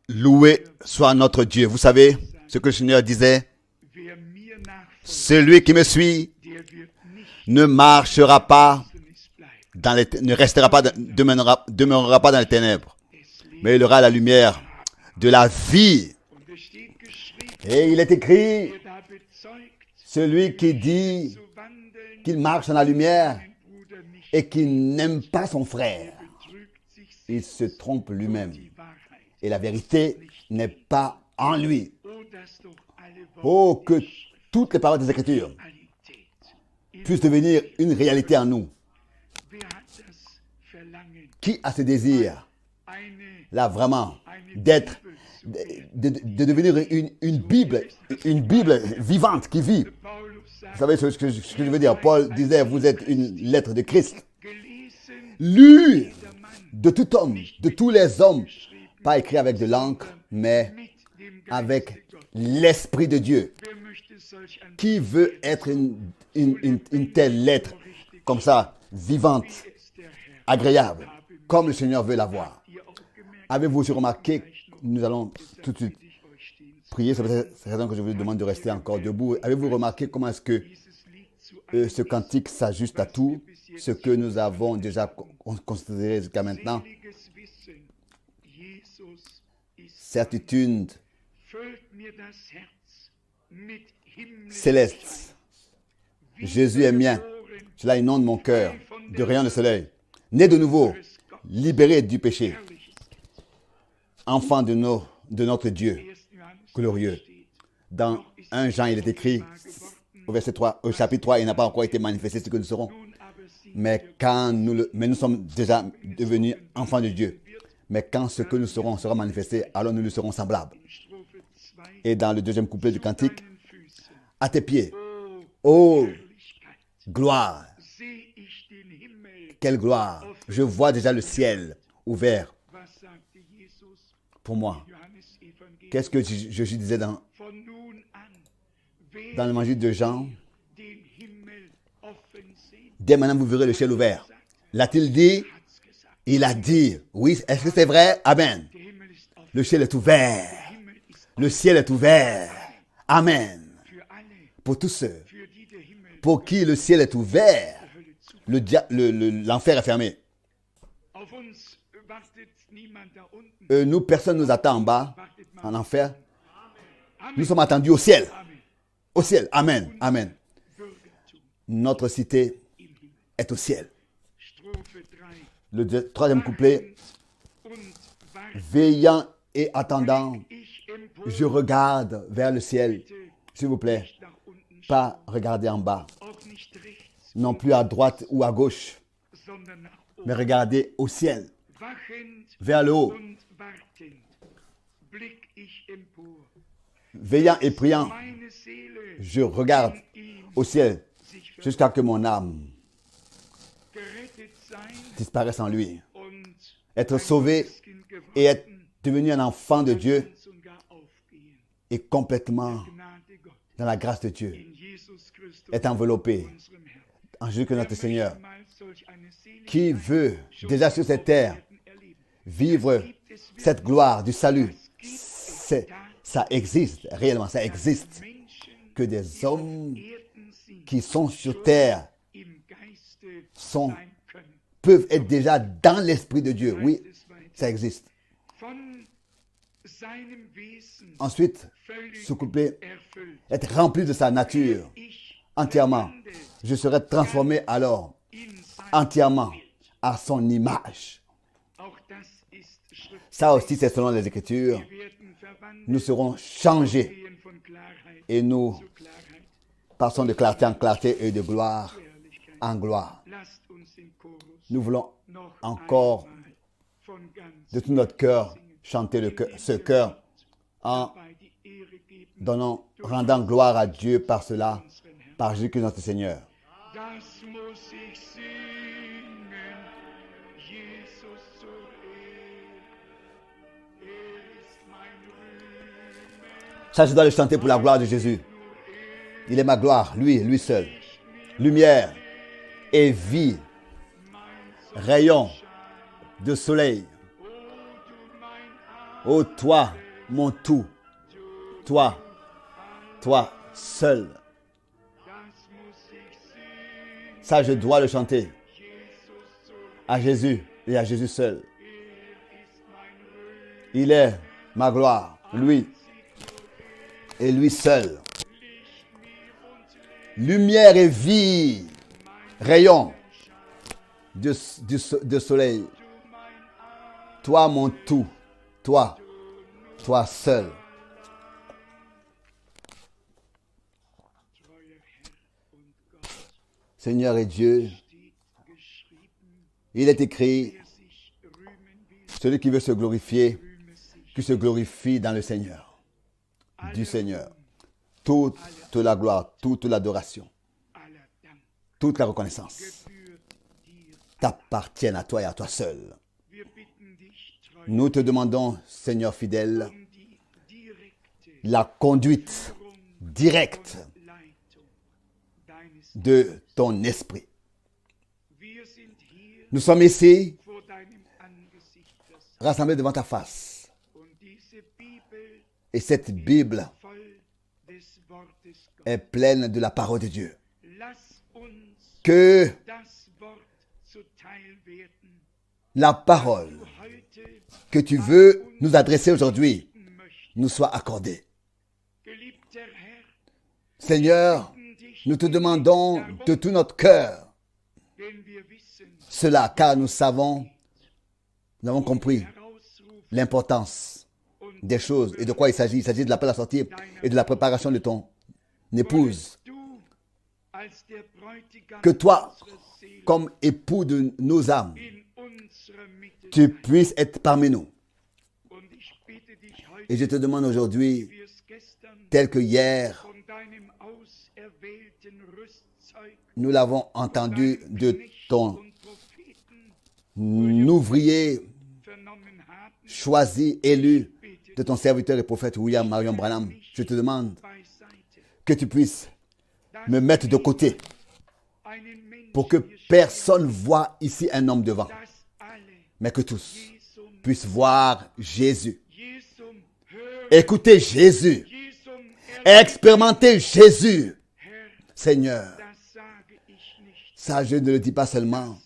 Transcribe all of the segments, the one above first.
Loué soit notre Dieu. Vous savez ce que le Seigneur disait? Celui qui me suit ne marchera pas ne restera pas, demeurera pas dans les ténèbres, mais il aura la lumière de la vie. Et il est écrit, celui qui dit qu'il marche dans la lumière et qui n'aime pas son frère, il se trompe lui-même. Et la vérité n'est pas en lui. Oh, que toutes les paroles des Écritures puissent devenir une réalité en nous. Qui a ce désir, là vraiment, de devenir une Bible vivante qui vit? Vous savez ce que je veux dire? Paul disait, vous êtes une lettre de Christ, lue de tout homme, de tous les hommes, pas écrit avec de l'encre, mais avec l'Esprit de Dieu. Qui veut être une telle lettre, comme ça, vivante, agréable, comme le Seigneur veut l'avoir? Avez-vous aussi remarqué, nous allons tout de suite prier, c'est cette raison que je vous demande de rester encore debout. Avez-vous remarqué comment est-ce que ce cantique s'ajuste à tout ce que nous avons déjà considéré jusqu'à maintenant? Certitude céleste. Jésus est mien. Cela inonde mon cœur de rayons de soleil. Né de nouveau, libéré du péché. Enfant de notre Dieu glorieux. Dans 1 Jean, il est écrit, au chapitre 3, il n'a pas encore été manifesté ce que nous serons. Mais nous sommes déjà devenus enfants de Dieu. Mais quand ce que nous serons sera manifesté, alors nous lui serons semblables. Et dans le deuxième couplet du cantique, à tes pieds, ô gloire, quelle gloire! Je vois déjà le ciel ouvert pour moi. Qu'est-ce que Jésus disait dans l'évangile de Jean? Dès maintenant, vous verrez le ciel ouvert. L'a-t-il dit? Il a dit, oui, est-ce que c'est vrai? Amen. Le ciel est ouvert. Le ciel est ouvert. Amen. Pour tous ceux pour qui le ciel est ouvert, l'enfer est fermé. Nous, personne ne nous attend en bas, en enfer. Nous sommes attendus au ciel. Au ciel. Amen. Amen. Notre cité est au ciel. Le troisième couplet. Veillant et attendant, je regarde vers le ciel. S'il vous plaît, pas regarder en bas, non plus à droite ou à gauche, mais regarder au ciel, vers le haut. Veillant et priant, je regarde au ciel jusqu'à ce que mon âme disparaisse en lui. Être sauvé et être devenu un enfant de Dieu et complètement dans la grâce de Dieu, est enveloppé en Jésus que notre Seigneur, qui veut déjà sur cette terre vivre cette gloire du salut. Ça existe, réellement, ça existe. Que des hommes qui sont sur terre peuvent être déjà dans l'Esprit de Dieu. Oui, ça existe. Ensuite, ce couplet, être rempli de sa nature entièrement. Je serai transformé alors entièrement à son image. Ça aussi, c'est selon les Écritures. Nous serons changés et nous passons de clarté en clarté et de gloire en gloire. Nous voulons encore de tout notre cœur chanter ce cœur en rendant gloire à Dieu par cela, par Jésus notre Seigneur. Ça, je dois le chanter pour la gloire de Jésus. Il est ma gloire, lui seul. Lumière et vie, rayon de soleil. Oh, toi, mon tout. Toi, toi seul. Ça, je dois le chanter. À Jésus et à Jésus seul. Il est ma gloire, lui. Et lui seul. Lumière et vie. Rayon de soleil. Toi, mon tout. Toi. Toi seul. Seigneur et Dieu, il est écrit, celui qui veut se glorifier, qui se glorifie dans le Seigneur, du Seigneur. Toute la gloire, toute l'adoration, toute la reconnaissance t'appartiennent à toi et à toi seul. Nous te demandons, Seigneur fidèle, la conduite directe de ton esprit. Nous sommes ici, rassemblés devant ta face. Et cette Bible est pleine de la parole de Dieu. Que la parole que tu veux nous adresser aujourd'hui nous soit accordée. Seigneur, nous te demandons de tout notre cœur cela, car nous avons compris l'importance des choses et de quoi il s'agit. Il s'agit de l'appel à sortir et de la préparation de ton épouse. Que toi, comme époux de nos âmes, tu puisses être parmi nous. Et je te demande aujourd'hui, tel que hier, nous l'avons entendu de ton ouvrier choisi, élu, de ton serviteur et prophète William Marion Branham. Je te demande que tu puisses me mettre de côté pour que personne voie ici un homme devant, mais que tous puissent voir Jésus, écouter Jésus, expérimenter Jésus. Seigneur, ça je ne le dis pas seulement,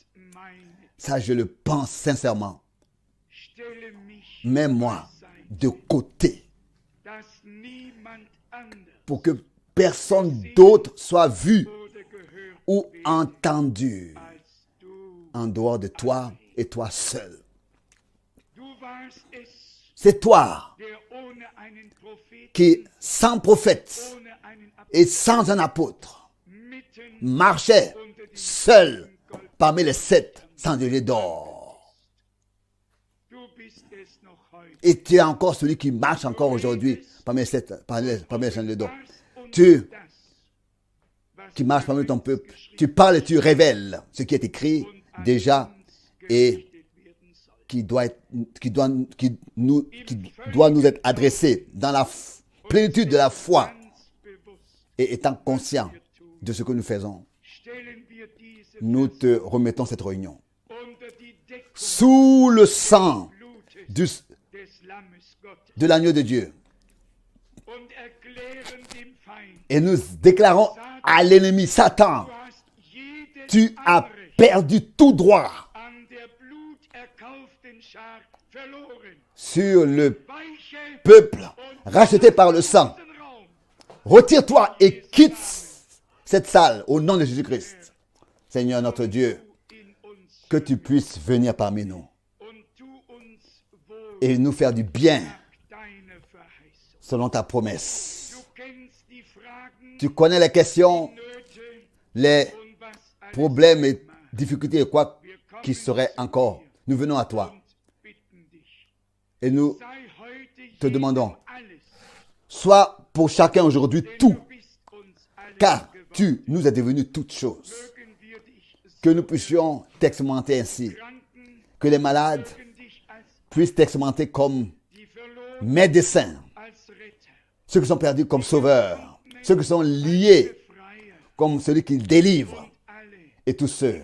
ça je le pense sincèrement. Mets-moi de côté pour que personne d'autre soit vu ou entendu en dehors de toi et toi seul. C'est toi qui, sans prophète et sans un apôtre, marchait seul parmi les 700 degrés d'or. Et tu es encore celui qui marche encore aujourd'hui parmi les 700 degrés d'or. Tu qui marches parmi ton peuple, tu parles et tu révèles ce qui est écrit déjà et qui doit nous être adressé dans la plénitude de la foi et étant conscient de ce que nous faisons. Nous te remettons cette réunion sous le sang de l'agneau de Dieu et nous déclarons à l'ennemi, Satan, tu as perdu tout droit sur le peuple racheté par le sang. Retire-toi et quitte cette salle au nom de Jésus-Christ. Seigneur notre Dieu, que tu puisses venir parmi nous et nous faire du bien selon ta promesse. Tu connais les questions, les problèmes et difficultés et quoi qui serait encore. Nous venons à toi et nous te demandons, sois pour chacun aujourd'hui tout, car tu nous es devenu toutes choses. Que nous puissions t'expérimenter ainsi, que les malades puissent t'expérimenter comme médecins, ceux qui sont perdus comme sauveurs, ceux qui sont liés comme celui qui délivre, et tous ceux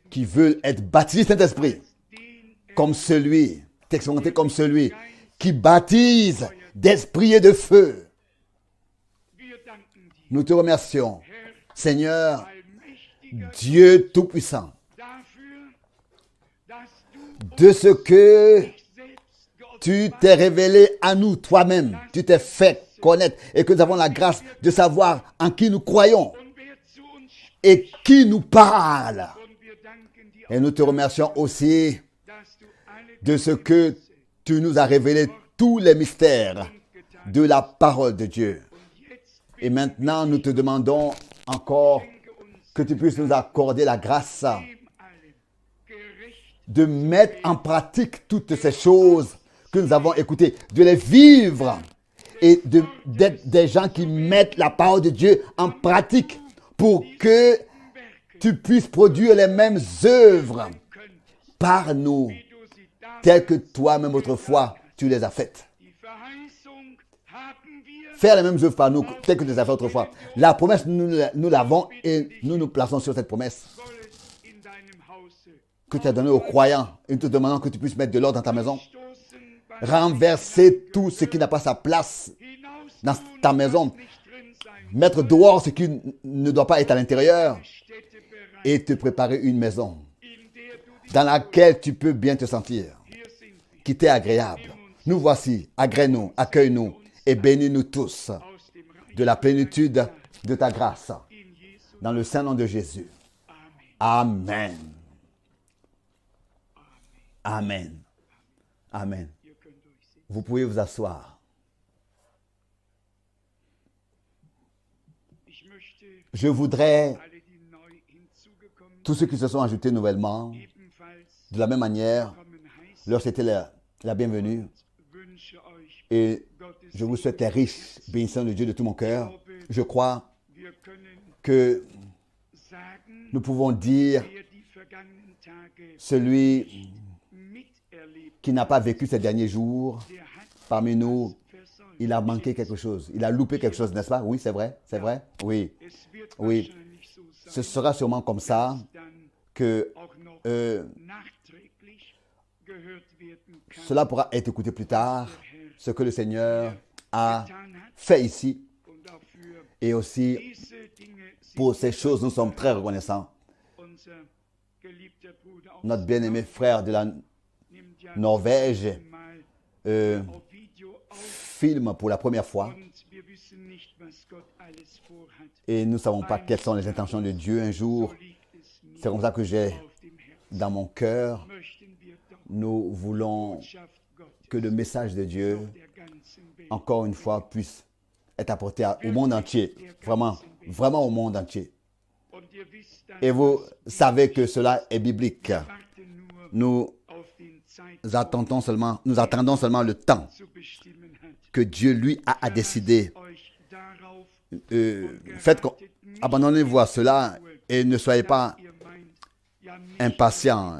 qui veulent être baptisés Saint-Esprit comme celui expérimenté comme celui qui baptise d'esprit et de feu. Nous te remercions, Seigneur, Dieu Tout-Puissant, de ce que tu t'es révélé à nous toi-même. Tu t'es fait connaître et que nous avons la grâce de savoir en qui nous croyons et qui nous parle. Et nous te remercions aussi de ce que tu nous as révélé tous les mystères de la parole de Dieu. Et maintenant, nous te demandons encore que tu puisses nous accorder la grâce de mettre en pratique toutes ces choses que nous avons écoutées, de les vivre et d'être des gens qui mettent la parole de Dieu en pratique pour que tu puisses produire les mêmes œuvres par nous, telles que toi-même autrefois tu les as faites. Faire les mêmes œuvres par nous, telles que tu les as faites autrefois. La promesse, nous l'avons et nous nous plaçons sur cette promesse que tu as donnée aux croyants. Et nous te demandons que tu puisses mettre de l'ordre dans ta maison. Renverser tout ce qui n'a pas sa place dans ta maison. Mettre dehors ce qui ne doit pas être à l'intérieur. Et te préparer une maison dans laquelle tu peux bien te sentir, qui t'est agréable. Nous voici, agrée-nous, accueille-nous et bénis-nous tous de la plénitude de ta grâce. Dans le saint nom de Jésus. Amen. Amen. Amen. Vous pouvez vous asseoir. Je voudrais, tous ceux qui se sont ajoutés nouvellement, de la même manière, leur souhaiter la bienvenue. Et je vous souhaite la riche bénédiction de Dieu de tout mon cœur. Je crois que nous pouvons dire, celui qui n'a pas vécu ces derniers jours, parmi nous, il a manqué quelque chose. Il a loupé quelque chose, n'est-ce pas? Oui, c'est vrai, c'est vrai. Oui, oui. Ce sera sûrement comme ça que cela pourra être écouté plus tard, ce que le Seigneur a fait ici. Et aussi, pour ces choses, nous sommes très reconnaissants. Notre bien-aimé frère de la Norvège filme pour la première fois. Et nous ne savons pas quelles sont les intentions de Dieu un jour. C'est comme ça que j'ai dans mon cœur. Nous voulons que le message de Dieu, encore une fois, puisse être apporté au monde entier. Vraiment, vraiment au monde entier. Et vous savez que cela est biblique. Nous attendons seulement le temps que Dieu, lui, a décidé. Abandonnez-vous à cela et ne soyez pas impatients.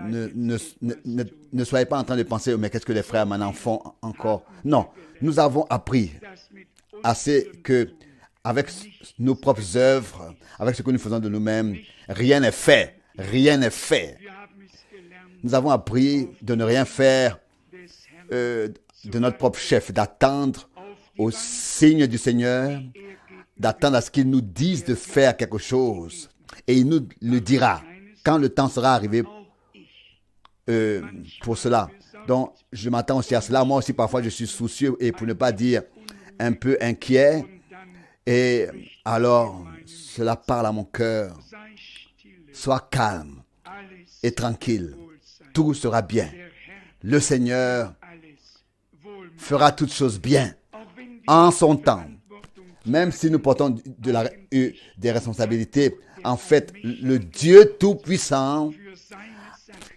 Ne soyez pas en train de penser, mais qu'est-ce que les frères maintenant font encore? Non, nous avons appris assez que avec nos propres œuvres, avec ce que nous faisons de nous-mêmes, rien n'est fait. Rien n'est fait. Nous avons appris de ne rien faire de notre propre chef, d'attendre au signe du Seigneur, d'attendre à ce qu'il nous dise de faire quelque chose. Et il nous le dira quand le temps sera arrivé pour cela. Donc, je m'attends aussi à cela. Moi aussi, parfois, je suis soucieux et pour ne pas dire un peu inquiet. Et alors, cela parle à mon cœur. Sois calme et tranquille. Tout sera bien. Le Seigneur fera toutes choses bien en son temps. Même si nous portons des responsabilités, en fait, le Dieu Tout-Puissant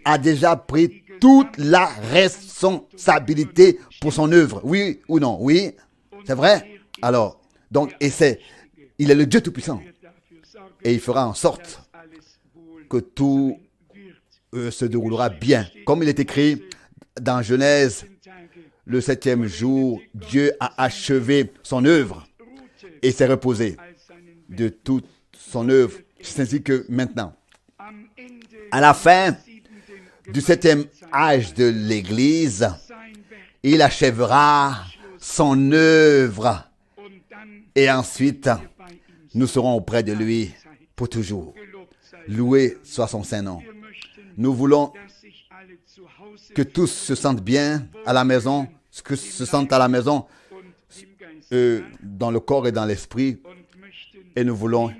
a déjà pris toute la responsabilité pour son œuvre. Oui ou non? Oui, c'est vrai. Alors, donc, il est le Dieu Tout-Puissant. Et il fera en sorte que tout se déroulera bien. Comme il est écrit dans Genèse, le 7e jour, Dieu a achevé son œuvre et s'est reposé de toute son œuvre. C'est ainsi que maintenant, à la fin du 7e âge de l'Église, il achèvera son œuvre. Et ensuite, nous serons auprès de lui pour toujours. Loué soit son Saint-Nom. Nous voulons que tous se sentent bien à la maison, que se sentent à la maison dans le corps et dans l'esprit. Et nous voulons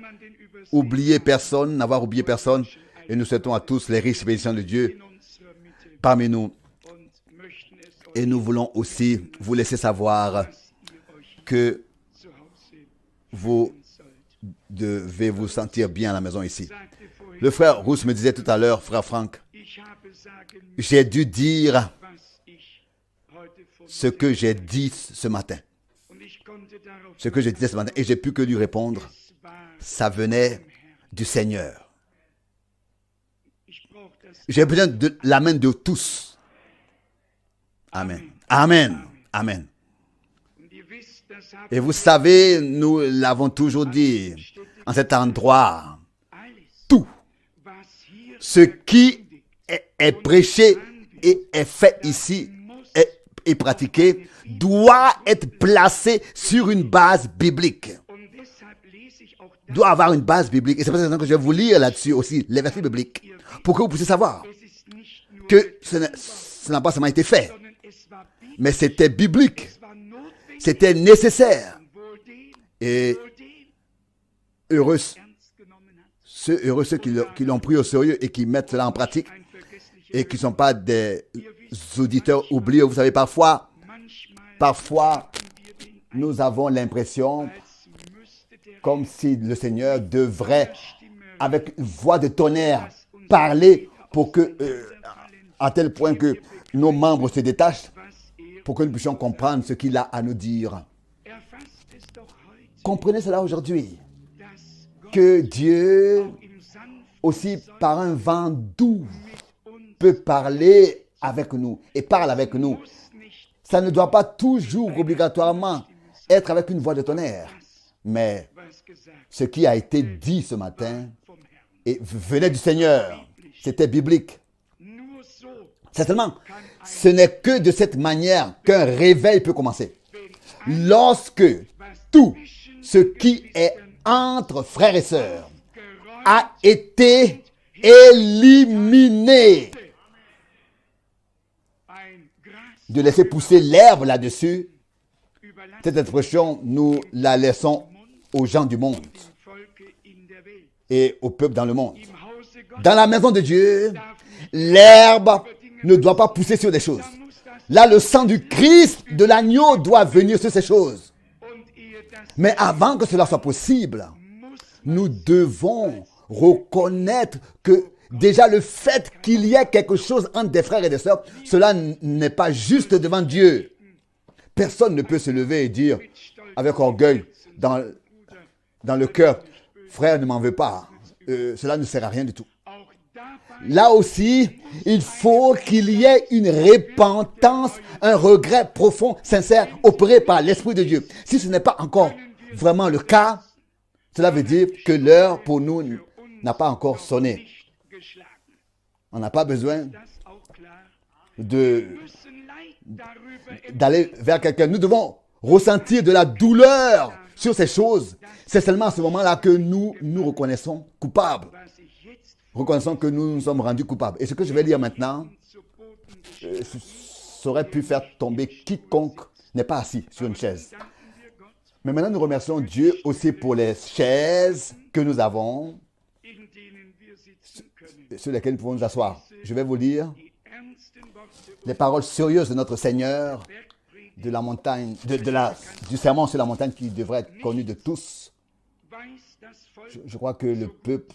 oublier personne, n'avoir oublié personne. Et nous souhaitons à tous les riches bénédictions de Dieu parmi nous. Et nous voulons aussi vous laisser savoir que vous devez vous sentir bien à la maison ici. Le frère Rousse me disait tout à l'heure, frère Franck, j'ai dû dire ce que j'ai dit ce matin. Ce que je disais ce matin. Et j'ai pu que lui répondre, ça venait du Seigneur. J'ai besoin de la main de tous. Amen. Amen. Amen. Et vous savez, nous l'avons toujours dit, en cet endroit, tout ce qui est prêché et est fait ici et pratiqué doit être placé sur une base biblique. Doit avoir une base biblique. Et c'est pour ça que je vais vous lire là-dessus aussi, les versets bibliques, pour que vous puissiez savoir que ce n'a pas seulement été fait, mais c'était biblique. C'était nécessaire. Et heureux ceux qui l'ont pris au sérieux et qui mettent cela en pratique et qui ne sont pas des auditeurs oubliés. Vous savez, parfois, nous avons l'impression comme si le Seigneur devrait, avec une voix de tonnerre, parler pour que, à tel point que nos membres se détachent, pour que nous puissions comprendre ce qu'il a à nous dire. Comprenez cela aujourd'hui, que Dieu, aussi par un vent doux, peut parler avec nous et parle avec nous. Ça ne doit pas toujours obligatoirement être avec une voix de tonnerre, mais ce qui a été dit ce matin et venait du Seigneur, c'était biblique. Certainement, ce n'est que de cette manière qu'un réveil peut commencer. Lorsque tout ce qui est entre frères et sœurs a été éliminé. De laisser pousser l'herbe là-dessus, cette expression, nous la laissons aux gens du monde et au peuple dans le monde. Dans la maison de Dieu, l'herbe ne doit pas pousser sur des choses. Là, le sang du Christ, de l'agneau, doit venir sur ces choses. Mais avant que cela soit possible, nous devons reconnaître que déjà le fait qu'il y ait quelque chose entre des frères et des sœurs, cela n'est pas juste devant Dieu. Personne ne peut se lever et dire avec orgueil dans le cœur, frère, ne m'en veux pas. Cela ne sert à rien du tout. Là aussi, il faut qu'il y ait une repentance, un regret profond, sincère, opéré par l'Esprit de Dieu. Si ce n'est pas encore vraiment le cas, cela veut dire que l'heure pour nous n'a pas encore sonné. On n'a pas besoin d'aller vers quelqu'un. Nous devons ressentir de la douleur sur ces choses. C'est seulement à ce moment-là que nous nous reconnaissons coupables. Reconnaissons que nous nous sommes rendus coupables. Et ce que je vais lire maintenant, ça aurait pu faire tomber quiconque n'est pas assis sur une chaise. Mais maintenant, nous remercions Dieu aussi pour les chaises que nous avons, sur lesquelles nous pouvons nous asseoir. Je vais vous lire les paroles sérieuses de notre Seigneur, de la montagne, du sermon sur la montagne qui devrait être connu de tous. Je crois que le peuple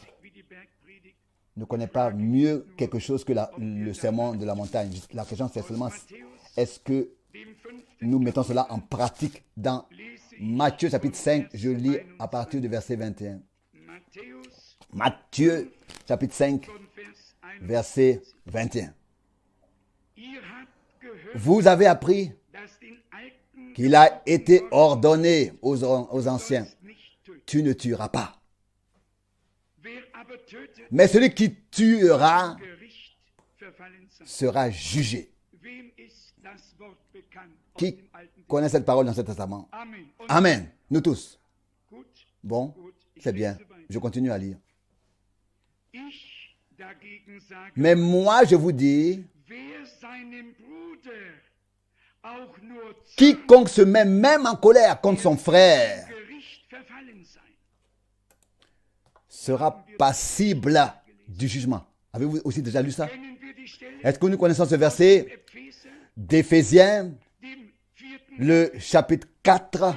ne connaît pas mieux quelque chose que le sermon de la montagne. La question, c'est seulement, est-ce que nous mettons cela en pratique dans Matthieu chapitre 5, je lis à partir du verset 21. Matthieu chapitre 5, verset 21. Vous avez appris qu'il a été ordonné aux anciens, tu ne tueras pas. Mais celui qui tuera sera jugé. Qui connaît cette parole dans cet testament? Amen. Nous tous. Bon, c'est bien. Je continue à lire. Mais moi, je vous dis, quiconque se met même en colère contre son frère sera passible du jugement. Avez-vous aussi déjà lu ça? Est-ce que nous connaissons ce verset d'Éphésiens, le chapitre 4?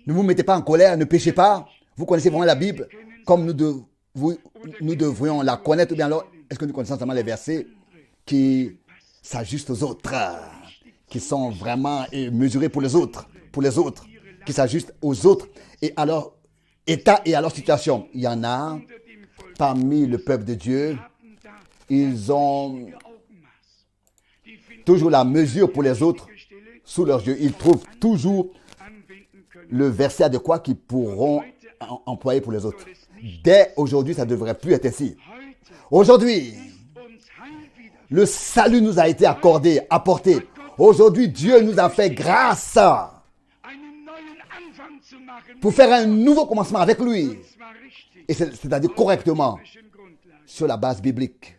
Ne vous mettez pas en colère, ne péchez pas. Vous connaissez vraiment la Bible comme nous devrions la connaître, ou bien alors, est-ce que nous connaissons seulement les versets qui s'ajustent aux autres, qui sont vraiment mesurés pour les autres, qui s'ajustent aux autres, et à leur état et à leur situation? Il y en a parmi le peuple de Dieu, ils ont toujours la mesure pour les autres sous leurs yeux. Ils trouvent toujours le verset adéquat qu'ils pourront employer pour les autres. Dès aujourd'hui, ça ne devrait plus être ainsi. Aujourd'hui, le salut nous a été accordé, apporté. Aujourd'hui, Dieu nous a fait grâce pour faire un nouveau commencement avec lui. Et c'est-à-dire correctement, sur la base biblique.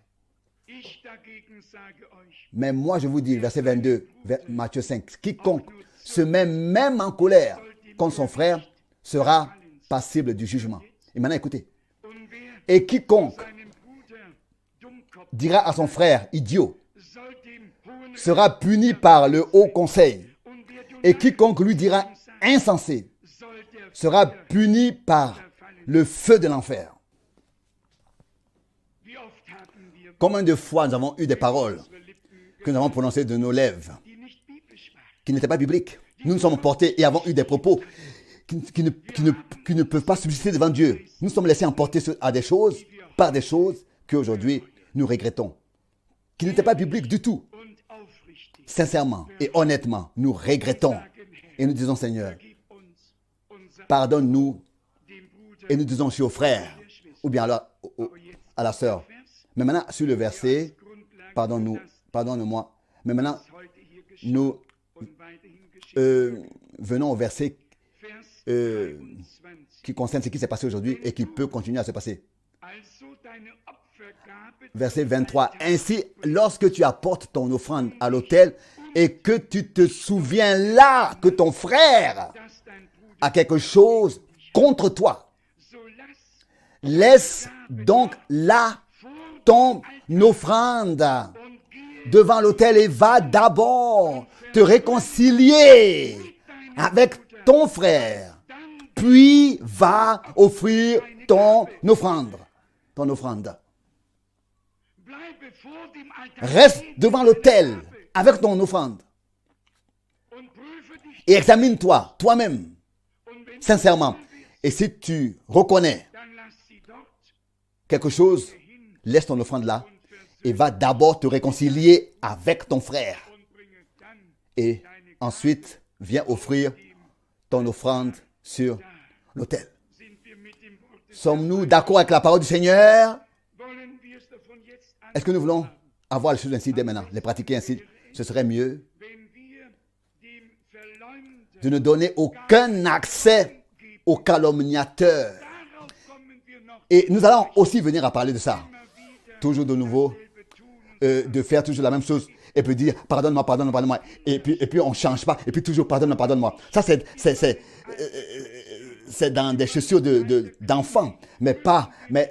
Mais moi, je vous dis, verset 22, Matthieu 5, quiconque se met même en colère contre son frère sera passible du jugement. Et maintenant, écoutez. Et quiconque dira à son frère, idiot, sera puni par le haut conseil. Et quiconque lui dira, insensé, sera puni par le feu de l'enfer. Combien de fois nous avons eu des paroles que nous avons prononcées de nos lèvres qui n'étaient pas bibliques? Nous nous sommes portés et avons eu des propos qui ne peuvent pas subsister devant Dieu. Nous sommes laissés emporter par des choses qu'aujourd'hui nous regrettons, qui n'étaient pas bibliques du tout. Sincèrement et honnêtement, nous regrettons et nous disons, Seigneur, pardonne-nous, et nous disons aussi au frère ou bien à la sœur. Mais maintenant, sur le verset, pardonne-moi. Mais maintenant, nous venons au verset qui concerne ce qui s'est passé aujourd'hui et qui peut continuer à se passer. Verset 23. Ainsi, lorsque tu apportes ton offrande à l'autel et que tu te souviens là que ton frère a quelque chose contre toi, laisse donc là ton offrande devant l'autel et va d'abord te réconcilier avec ton frère, puis va offrir ton offrande. Reste devant l'autel avec ton offrande et examine-toi, toi-même, sincèrement. Et si tu reconnais quelque chose, laisse ton offrande là et va d'abord te réconcilier avec ton frère. Et ensuite, viens offrir ton offrande sur l'autel. Sommes-nous d'accord avec la parole du Seigneur? Est-ce que nous voulons avoir les choses ainsi dès maintenant, les pratiquer ainsi? Ce serait mieux de ne donner aucun accès aux calomniateurs. Et nous allons aussi venir à parler de ça. Toujours de nouveau, de faire toujours la même chose. Et puis dire, pardonne-moi, pardonne-moi, pardonne-moi. Et puis on ne change pas. Et puis toujours, pardonne-moi, pardonne-moi. Ça, c'est dans des chaussures d'enfants. Mais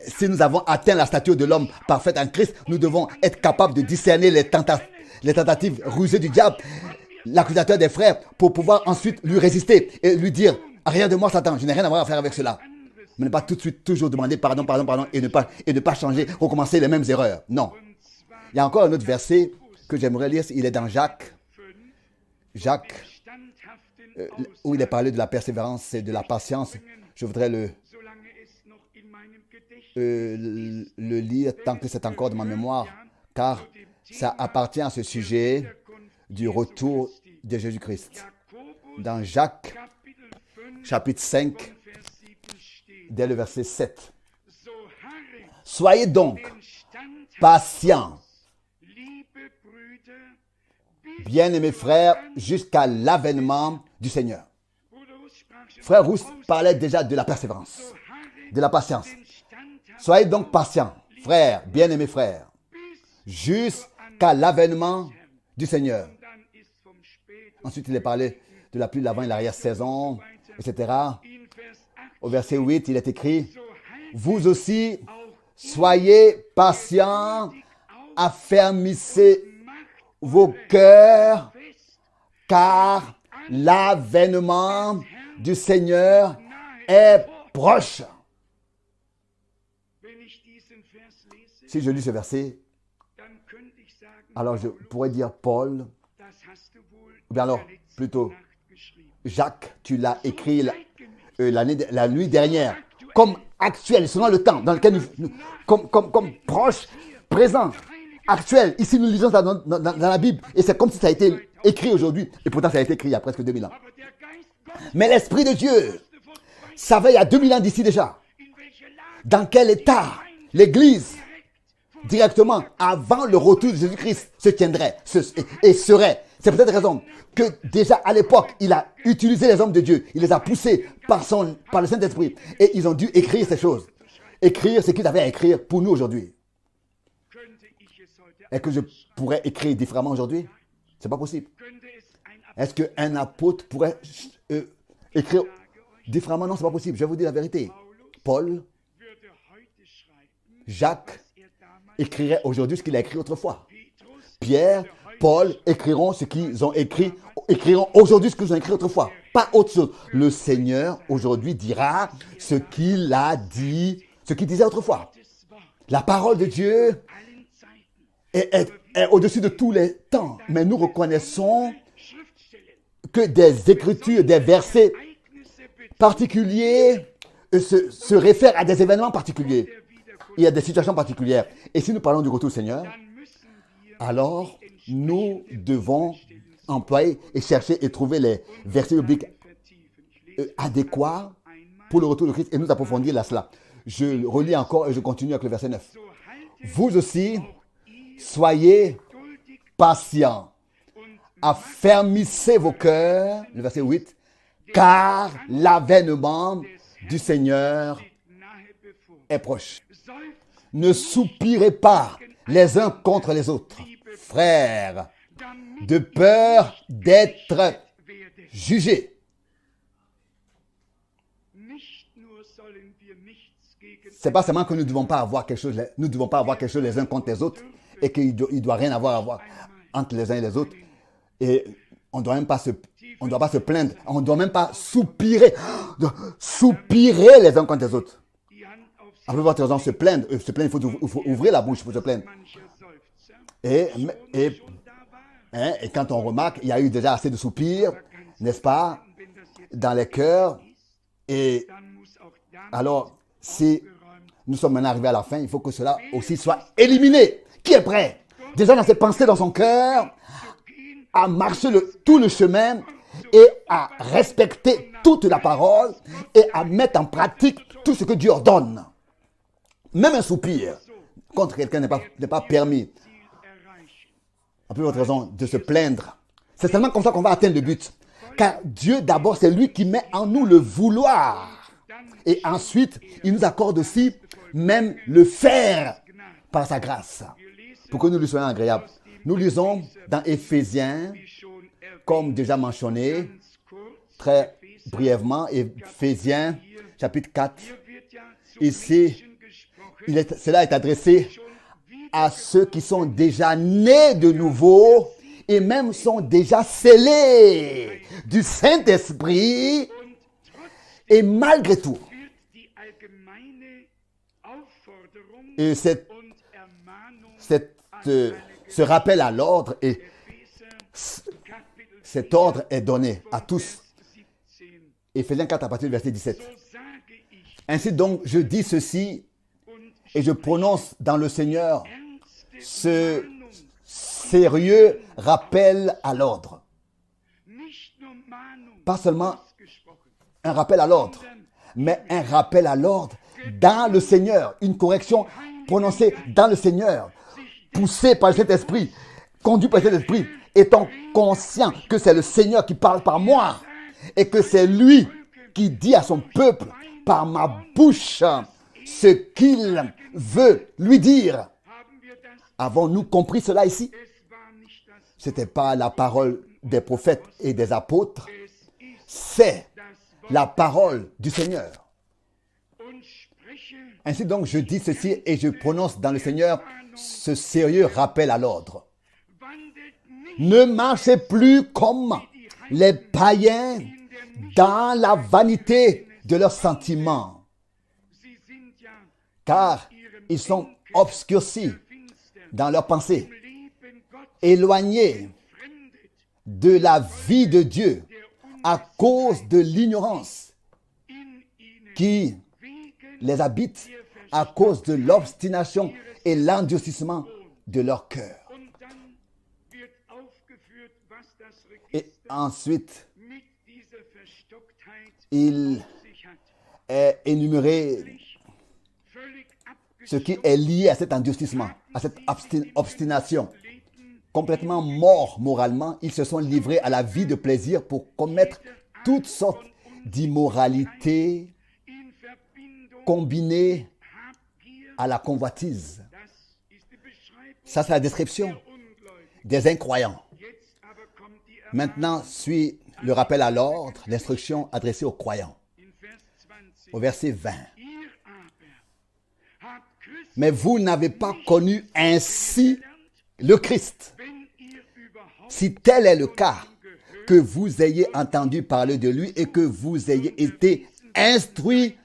si nous avons atteint la stature de l'homme parfait en Christ, nous devons être capables de discerner les tentatives rusées du diable, l'accusateur des frères, pour pouvoir ensuite lui résister et lui dire, rien de moi, Satan, je n'ai rien à voir à faire avec cela. Mais ne pas tout de suite toujours demander pardon, et ne pas changer, recommencer les mêmes erreurs. Non. Il y a encore un autre verset que j'aimerais lire, il est dans Jacques, où il est parlé de la persévérance et de la patience. Je voudrais le lire tant que c'est encore dans ma mémoire, car ça appartient à ce sujet du retour de Jésus-Christ. Dans Jacques, chapitre 5, dès le verset 7. Soyez donc patients, bien-aimés frères, jusqu'à l'avènement du Seigneur. Frère Rousse parlait déjà de la persévérance, de la patience. Soyez donc patients, frères, bien-aimés frères, jusqu'à l'avènement du Seigneur. Ensuite, il est parlé de la pluie de l'avant et l'arrière-saison, etc. Au verset 8, il est écrit, « Vous aussi, soyez patients, affermissez vos cœurs, car l'avènement du Seigneur est proche. » Si je lis ce verset, alors je pourrais dire Paul, ou bien alors plutôt Jacques, tu l'as écrit la nuit dernière, comme actuel, selon le temps dans lequel comme proche, présent, actuel. Ici, nous lisons ça dans la Bible, et c'est comme si ça a été écrit aujourd'hui, et pourtant ça a été écrit il y a presque 2000 ans. Mais l'Esprit de Dieu savait il y a 2000 ans d'ici déjà, dans quel état l'Église, directement avant le retour de Jésus-Christ, se tiendrait et serait. C'est peut-être raison que déjà à l'époque, il a utilisé les hommes de Dieu. Il les a poussés par le Saint-Esprit. Et ils ont dû écrire ces choses. Écrire ce qu'ils avaient à écrire pour nous aujourd'hui. Est-ce que je pourrais écrire différemment aujourd'hui? Ce n'est pas possible. Est-ce qu'un apôtre pourrait écrire différemment? Non, ce n'est pas possible. Je vais vous dire la vérité. Paul, Jacques écrirait aujourd'hui ce qu'il a écrit autrefois. Pierre, Paul écriront ce qu'ils ont écrit, écriront aujourd'hui ce qu'ils ont écrit autrefois. Pas autre chose. Le Seigneur aujourd'hui dira ce qu'il a dit, ce qu'il disait autrefois. La parole de Dieu est au-dessus de tous les temps. Mais nous reconnaissons que des écritures, des versets particuliers se réfèrent à des événements particuliers. Il y a des situations particulières. Et si nous parlons du retour du Seigneur, alors nous devons employer et chercher et trouver les versets bibliques adéquats pour le retour de Christ et nous approfondir là cela. Je relis encore et je continue avec le verset 9. Vous aussi, soyez patients, affermissez vos cœurs, le verset 8, car l'avènement du Seigneur est proche. Ne soupirez pas les uns contre les autres, frères, de peur d'être jugés. C'est pas seulement que nous ne devons pas avoir quelque chose, nous devons pas avoir quelque chose les uns contre les autres et qu'il ne doit rien avoir entre les uns et les autres. Et on ne doit pas se plaindre, on ne doit même pas soupirer les uns contre les autres. Après votre raison, se plaindre, il faut ouvrir la bouche pour se plaindre. Et quand on remarque, il y a eu déjà assez de soupirs, n'est-ce pas, dans les cœurs. Et alors, si nous sommes maintenant arrivés à la fin, il faut que cela aussi soit éliminé. Qui est prêt, déjà dans ses pensées, dans son cœur, à marcher tout le chemin et à respecter toute la parole et à mettre en pratique tout ce que Dieu ordonne? Même un soupir contre quelqu'un n'est pas permis. En plus, votre raison de se plaindre. C'est seulement comme ça qu'on va atteindre le but. Car Dieu, d'abord, c'est lui qui met en nous le vouloir. Et ensuite, il nous accorde aussi même le faire par sa grâce. Pour que nous lui soyons agréables. Nous lisons dans Éphésiens, comme déjà mentionné, très brièvement, Éphésiens, chapitre 4. Ici, cela est adressé à ceux qui sont déjà nés de nouveau et même sont déjà scellés du Saint-Esprit. Et malgré tout, et ce rappel à l'ordre, et cet ordre est donné à tous. Éphésiens 4 à partir du verset 17. Ainsi donc, je dis ceci et je prononce dans le Seigneur ce sérieux rappel à l'ordre. Pas seulement un rappel à l'ordre, mais un rappel à l'ordre dans le Seigneur, une correction prononcées dans le Seigneur, poussées par cet esprit, conduit par cet esprit, étant conscient que c'est le Seigneur qui parle par moi et que c'est lui qui dit à son peuple par ma bouche ce qu'il veut lui dire. Avons-nous compris cela ici? Ce n'était pas la parole des prophètes et des apôtres, c'est la parole du Seigneur. Ainsi donc, je dis ceci et je prononce dans le Seigneur ce sérieux rappel à l'ordre. Ne marchez plus comme les païens dans la vanité de leurs sentiments, car ils sont obscurcis dans leurs pensées, éloignés de la vie de Dieu à cause de l'ignorance qui les habite, à cause de l'obstination et l'endurcissement de leur cœur. Et ensuite, il est énuméré ce qui est lié à cet endurcissement, à cette obstination. Complètement morts moralement, ils se sont livrés à la vie de plaisir pour commettre toutes sortes d'immoralités combinées à la convoitise. Ça, c'est la description des incroyants. Maintenant suit le rappel à l'ordre, l'instruction adressée aux croyants. Au verset 20. Mais vous n'avez pas connu ainsi le Christ. Si tel est le cas, que vous ayez entendu parler de lui et que vous ayez été instruits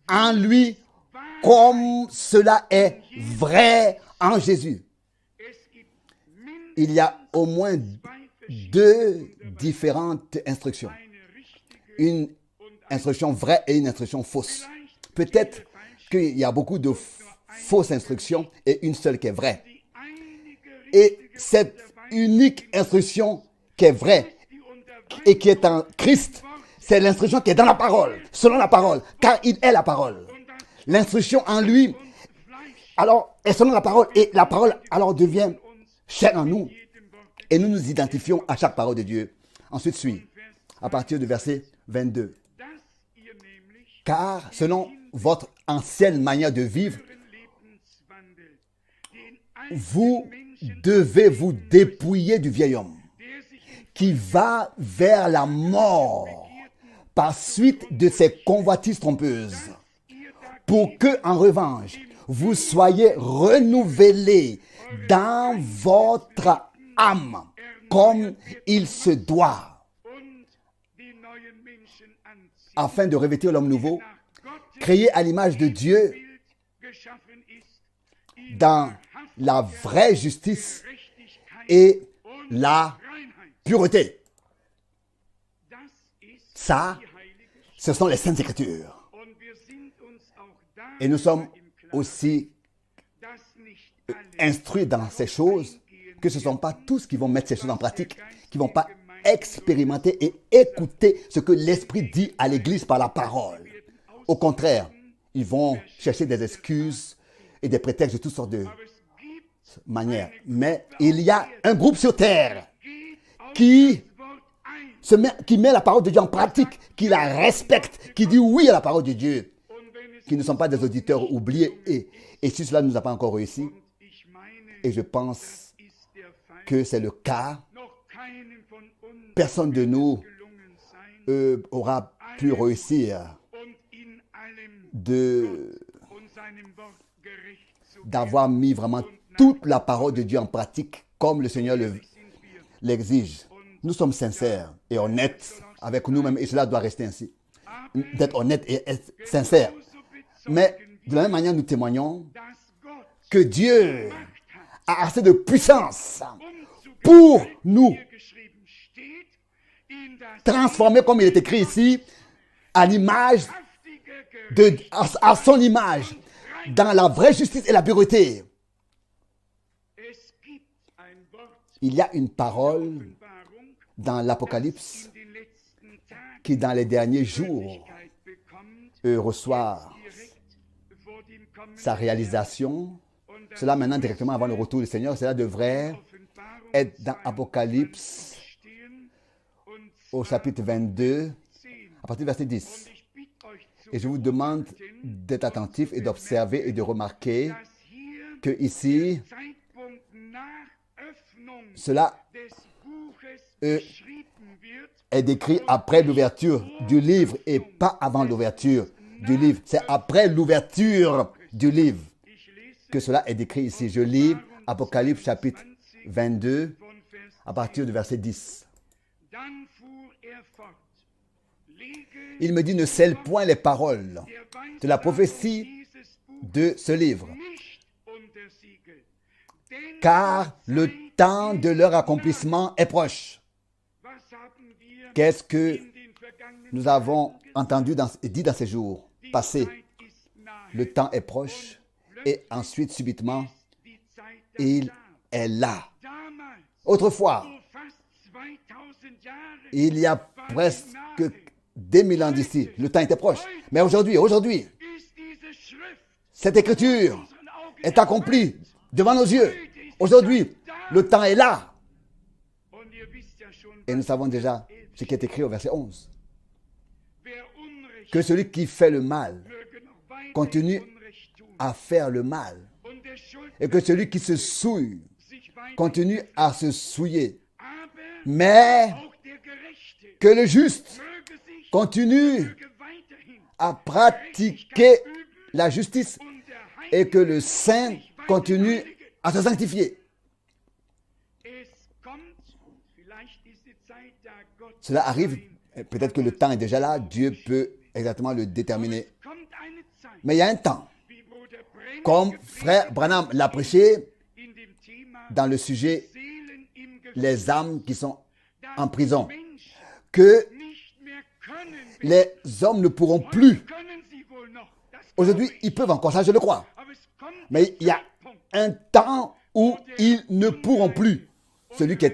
en lui comme cela est vrai en Jésus. Il y a au moins deux différentes instructions. Une instruction vraie et une instruction fausse. Peut-être qu'il y a beaucoup de fausses instructions et une seule qui est vraie. Et cette unique instruction qui est vraie et qui est en Christ, c'est l'instruction qui est dans la parole, selon la parole, car il est la parole. L'instruction en lui, alors, est selon la parole, et la parole alors devient chère en nous, et nous nous identifions à chaque parole de Dieu. Ensuite suit, à partir du verset 22. Car selon votre ancienne manière de vivre, vous devez vous dépouiller du vieil homme qui va vers la mort par suite de ses convoitises trompeuses, pour que, en revanche, vous soyez renouvelés dans votre âme, comme il se doit, afin de revêtir l'homme nouveau, créé à l'image de Dieu, dans la vraie justice et la pureté. Ça, ce sont les Saintes Écritures. Et nous sommes aussi instruits dans ces choses, que ce ne sont pas tous qui vont mettre ces choses en pratique, qui ne vont pas expérimenter et écouter ce que l'Esprit dit à l'Église par la parole. Au contraire, ils vont chercher des excuses et des prétextes de toutes sortes de manières. Mais il y a un groupe sur terre qui met la parole de Dieu en pratique, qui la respecte, qui dit oui à la parole de Dieu, qui ne sont pas des auditeurs oubliés. Et si cela ne nous a pas encore réussi, et je pense que c'est le cas, personne de nous aura pu réussir d'avoir mis vraiment toute la parole de Dieu en pratique comme le Seigneur l'exige. Nous sommes sincères et honnêtes avec nous-mêmes et cela doit rester ainsi. D'être honnête et être sincère. Mais de la même manière, nous témoignons que Dieu a assez de puissance pour nous transformer, comme il est écrit ici, à l'image à son image, dans la vraie justice et la pureté. Il y a une parole dans l'Apocalypse qui, dans les derniers jours, reçoit sa réalisation cela maintenant directement avant le retour du Seigneur, cela devrait être dans Apocalypse au chapitre 22, à partir du verset 10. Et je vous demande d'être attentif et d'observer et de remarquer que ici, cela est décrit après l'ouverture du livre et pas avant l'ouverture du livre. C'est après l'ouverture du livre que cela est décrit ici. Je lis Apocalypse chapitre 22 à partir du verset 10. Il me dit, ne scelle point les paroles de la prophétie de ce livre, car le temps de leur accomplissement est proche. Qu'est-ce que nous avons entendu et dit dans ces jours passés? Le temps est proche et ensuite, subitement, il est là. Autrefois, il y a presque 2000 ans d'ici, le temps était proche. Mais aujourd'hui, cette écriture est accomplie devant nos yeux. Aujourd'hui, le temps est là. Et nous savons déjà ce qui est écrit au verset 11. Que celui qui fait le mal continue à faire le mal. Et que celui qui se souille continue à se souiller. Mais que le juste continue à pratiquer la justice et que le saint continue à se sanctifier. Cela arrive, peut-être que le temps est déjà là, Dieu peut exactement le déterminer. Mais il y a un temps, comme frère Branham l'a prêché dans le sujet les âmes qui sont en prison, que les hommes ne pourront plus. Aujourd'hui, ils peuvent encore, ça je le crois. Mais il y a un temps où ils ne pourront plus. Celui qui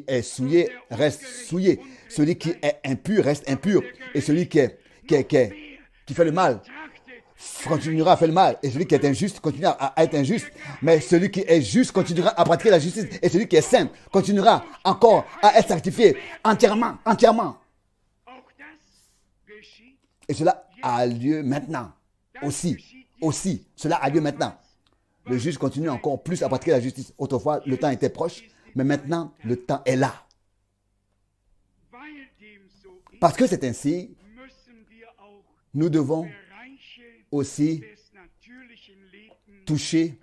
est souillé reste souillé. Celui qui est impur reste impur. Et celui qui fait le mal continuera à faire le mal. Et celui qui est injuste continuera à être injuste. Mais celui qui est juste continuera à pratiquer la justice. Et celui qui est saint continuera encore à être sanctifié entièrement. Et cela a lieu maintenant. Aussi, cela a lieu maintenant. Le juge continue encore plus à pratiquer la justice. Autrefois, le temps était proche, mais maintenant, le temps est là. Parce que c'est ainsi, nous devons aussi toucher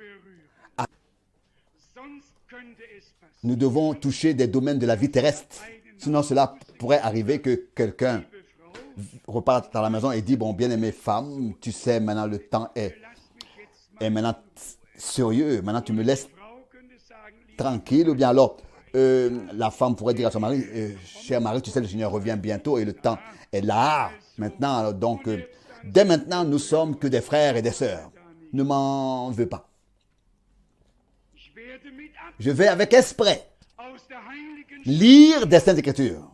des domaines de la vie terrestre. Sinon, cela pourrait arriver que quelqu'un reparte dans la maison et dit, bon, bien-aimée femme, tu sais, maintenant le temps est maintenant sérieux, maintenant tu me laisses tranquille, ou bien alors la femme pourrait dire à son mari, cher mari, tu sais, le Seigneur revient bientôt et le temps est là. Maintenant, alors, donc, dès maintenant, nous sommes que des frères et des sœurs. Ne m'en veux pas. Je vais avec esprit lire des Saintes Écritures.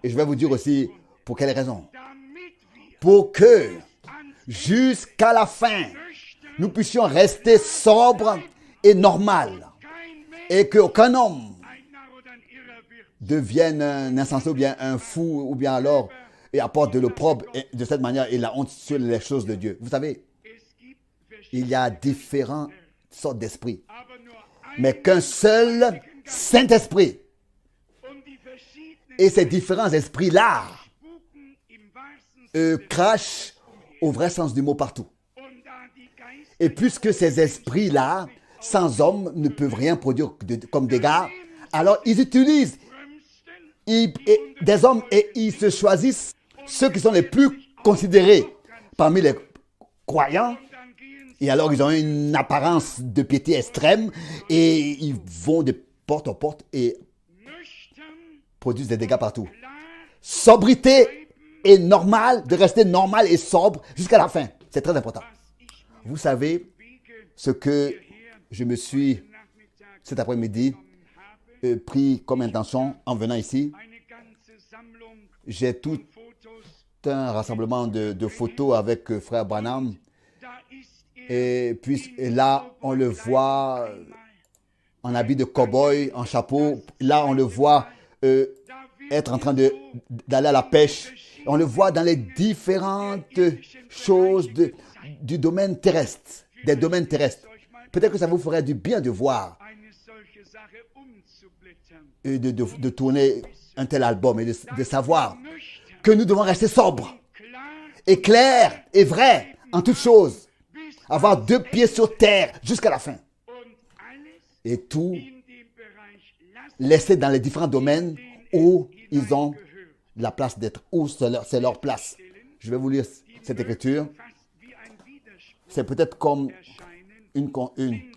Et je vais vous dire aussi pour quelle raison. Pour que, jusqu'à la fin, nous puissions rester sobres et normal. Et qu'aucun homme devienne un insensé ou bien un fou ou bien alors et apporte de l'opprobre de cette manière et la honte sur les choses de Dieu. Vous savez, il y a différentes sortes d'esprits. Mais qu'un seul Saint-Esprit. Et ces différents esprits-là crachent au vrai sens du mot partout. Et puisque ces esprits-là, sans homme, ne peuvent rien produire comme dégâts, alors ils utilisent des hommes et ils se choisissent ceux qui sont les plus considérés parmi les croyants. Et alors ils ont une apparence de piété extrême et ils vont de porte en porte et produisent des dégâts partout. Sobriété est normale, de rester normal et sobre jusqu'à la fin. C'est très important. Vous savez ce que je me suis cet après-midi pris comme intention en venant ici. J'ai tout un rassemblement de photos avec frère Branham. Et puis et là, on le voit en habit de cow-boy, en chapeau. Là, on le voit être en train d'aller à la pêche. On le voit dans les différentes choses du domaine terrestre, des domaines terrestres. Peut-être que ça vous ferait du bien de voir et de tourner un tel album et de savoir que nous devons rester sobres et clairs et vrais en toutes choses. Avoir 2 pieds sur terre jusqu'à la fin. Et tout laisser dans les différents domaines où ils ont la place d'être, où c'est leur place. Je vais vous lire cette écriture. C'est peut-être comme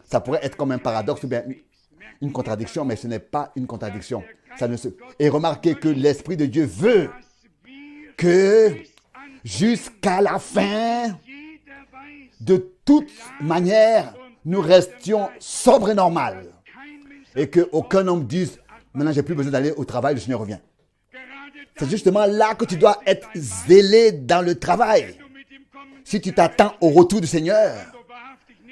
ça pourrait être comme un paradoxe ou bien une contradiction, mais ce n'est pas une contradiction. Et remarquez que l'Esprit de Dieu veut que jusqu'à la fin, de toute manière, nous restions sobres et normaux. Et qu'aucun homme dise, maintenant j'ai plus besoin d'aller au travail, le Seigneur revient. C'est justement là que tu dois être zélé dans le travail. Si tu t'attends au retour du Seigneur,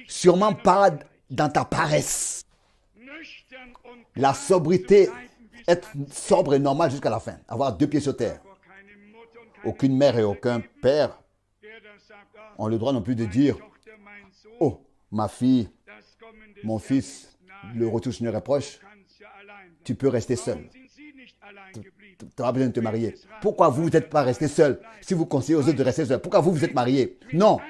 sûrement pas dans ta paresse. La sobriété, être sobre et normal jusqu'à la fin. Avoir 2 pieds sur terre. Aucune mère et aucun père ont le droit non plus de dire, oh, ma fille, mon fils, le retour du Seigneur est proche. Tu peux rester seul. Tu n'auras pas besoin de te marier. Pourquoi vous n'êtes pas resté seul si vous conseillez aux autres de rester seuls? Pourquoi vous êtes mariés? Non.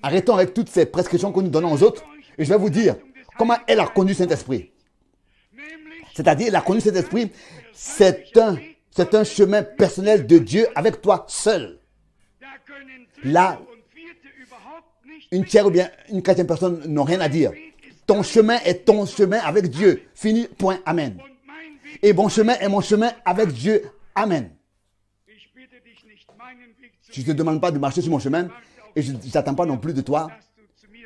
Arrêtons avec toutes ces prescriptions que nous donnons aux autres. Et je vais vous dire comment elle a connu Saint-Esprit. C'est-à-dire, la conduite de Saint-Esprit, c'est un chemin personnel de Dieu avec toi seul. Là, une tiers ou bien une quatrième personne n'ont rien à dire. Ton chemin est ton chemin avec Dieu. Fini, point, amen. Et mon chemin est mon chemin avec Dieu, amen. Je ne te demande pas de marcher sur mon chemin et je n'attends pas non plus de toi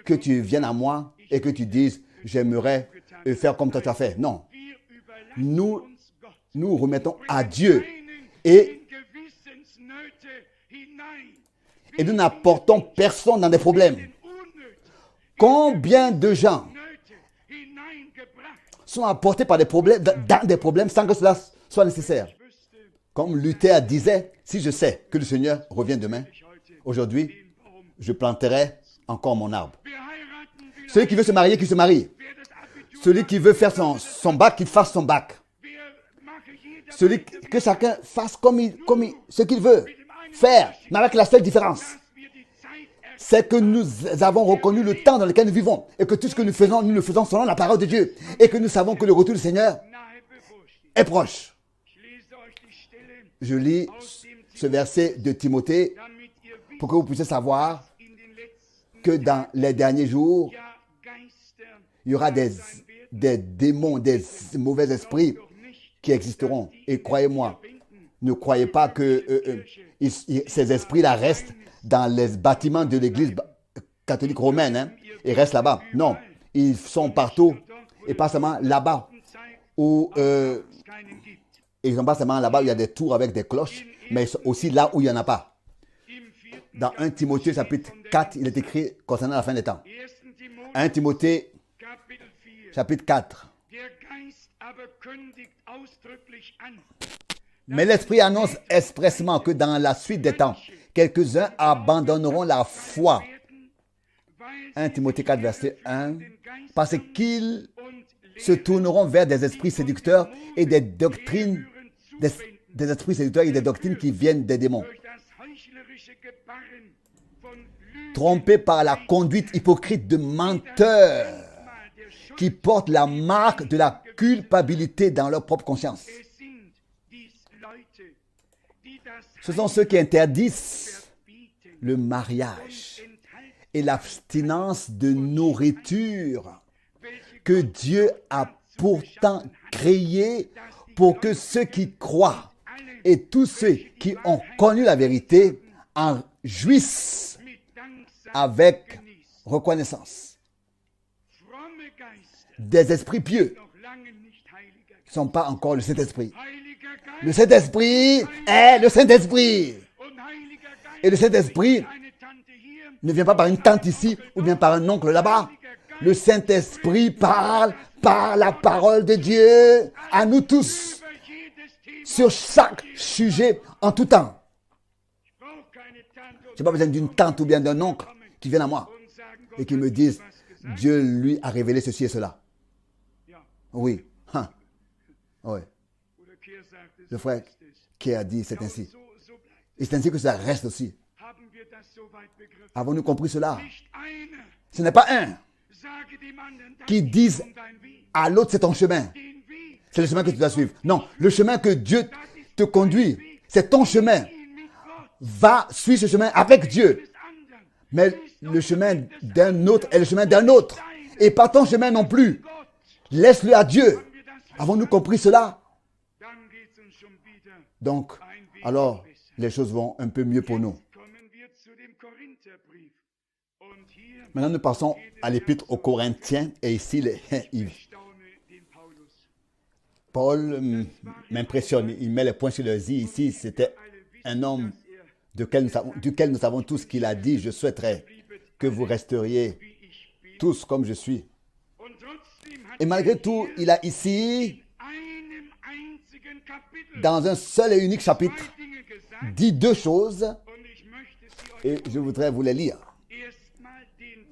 que tu viennes à moi et que tu dises, j'aimerais faire comme toi tu as fait. Non. Nous remettons à Dieu et nous n'apportons personne dans des problèmes. Combien de gens sont apportés par des problèmes, dans des problèmes sans que cela soit nécessaire? Comme Luther disait, si je sais que le Seigneur revient demain, aujourd'hui, je planterai encore mon arbre. Celui qui veut se marier, qu'il se marie. Celui qui veut faire son bac, qu'il fasse son bac. Que chacun fasse ce qu'il veut faire. Mais avec la seule différence, c'est que nous avons reconnu le temps dans lequel nous vivons. Et que tout ce que nous le faisons selon la parole de Dieu. Et que nous savons que le retour du Seigneur est proche. Je lis ce verset de Timothée pour que vous puissiez savoir que dans les derniers jours, il y aura des démons, des mauvais esprits qui existeront. Et croyez-moi, ne croyez pas que ces esprits-là restent dans les bâtiments de l'église catholique romaine. Hein, et restent là-bas. Non, ils sont partout. Et pas seulement là-bas. Ils ne sont pas seulement là-bas où il y a des tours avec des cloches, mais aussi là où il n'y en a pas. Dans 1 Timothée chapitre 4, il est écrit concernant la fin des temps. 1 Timothée chapitre 4. Mais l'Esprit annonce expressément que dans la suite des temps, quelques-uns abandonneront la foi. 1 Timothée 4, verset 1. Parce qu'ils se tourneront vers des esprits séducteurs et des doctrines, des esprits séducteurs et des doctrines qui viennent des démons. Trompés par la conduite hypocrite de menteurs qui portent la marque de la culpabilité dans leur propre conscience. Ce sont ceux qui interdisent le mariage et l'abstinence de nourriture que Dieu a pourtant créé pour que ceux qui croient et tous ceux qui ont connu la vérité en jouissent avec reconnaissance. Des esprits pieux ne sont pas encore le Saint-Esprit. Le Saint-Esprit est le Saint-Esprit. Et le Saint-Esprit ne vient pas par une tante ici ou bien par un oncle là-bas. Le Saint-Esprit parle par la parole de Dieu à nous tous sur chaque sujet en tout temps. Je n'ai pas besoin d'une tante ou bien d'un oncle qui viennent à moi et qui me disent Dieu lui a révélé ceci et cela. Oui. Oui. Le frère qui a dit c'est ainsi. Et c'est ainsi que ça reste aussi. Avons-nous compris cela? Ce n'est pas un qui dise à l'autre c'est ton chemin. C'est le chemin que tu dois suivre. Non, le chemin que Dieu te conduit, c'est ton chemin. Va, suis ce chemin avec Dieu. Mais le chemin d'un autre est le chemin d'un autre. Et pas ton chemin non plus. Laisse-le à Dieu. Avons-nous compris cela? Donc, alors, les choses vont un peu mieux pour nous. Maintenant, nous passons à l'épître aux Corinthiens. Et ici, Paul m'impressionne. Il met les points sur les i. Ici, c'était un homme duquel nous savons tous qu'il a dit, je souhaiterais que vous resteriez tous comme je suis. Et malgré tout, il a ici, dans un seul et unique chapitre, dit deux choses. Et je voudrais vous les lire.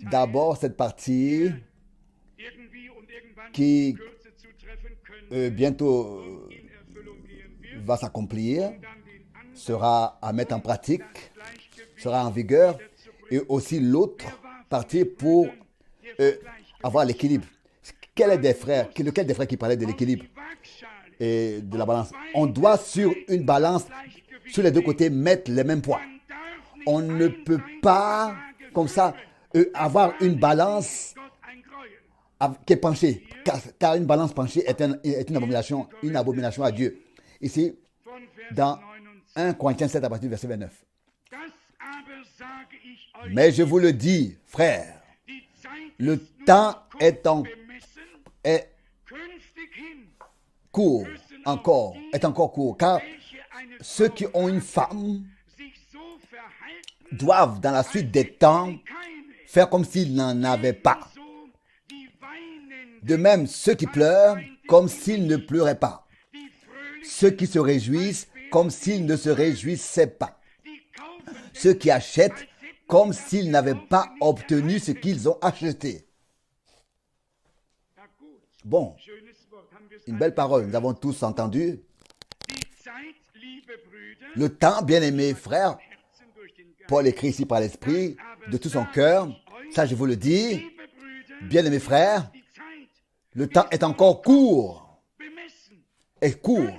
D'abord, cette partie qui bientôt va s'accomplir, sera à mettre en pratique, sera en vigueur, et aussi l'autre partie pour avoir l'équilibre. Lequel des frères qui parlait de l'équilibre et de la balance? On doit sur une balance, sur les deux côtés, mettre les mêmes poids. On ne peut pas, comme ça, avoir une balance qui est penchée, car une balance penchée est une abomination à Dieu. Ici, dans 1 Corinthiens 7 à partir du verset 29. Mais je vous le dis, frères, le temps est encore court, car ceux qui ont une femme doivent, dans la suite des temps, faire comme s'ils n'en avaient pas. De même, ceux qui pleurent, comme s'ils ne pleuraient pas. Ceux qui se réjouissent, comme s'ils ne se réjouissaient pas. Ceux qui achètent, comme s'ils n'avaient pas obtenu ce qu'ils ont acheté. Bon, une belle parole, nous avons tous entendu. Le temps, bien-aimés frères, Paul écrit ici par l'Esprit, de tout son cœur. Ça, je vous le dis, bien-aimés frères, le temps est encore court. Est court.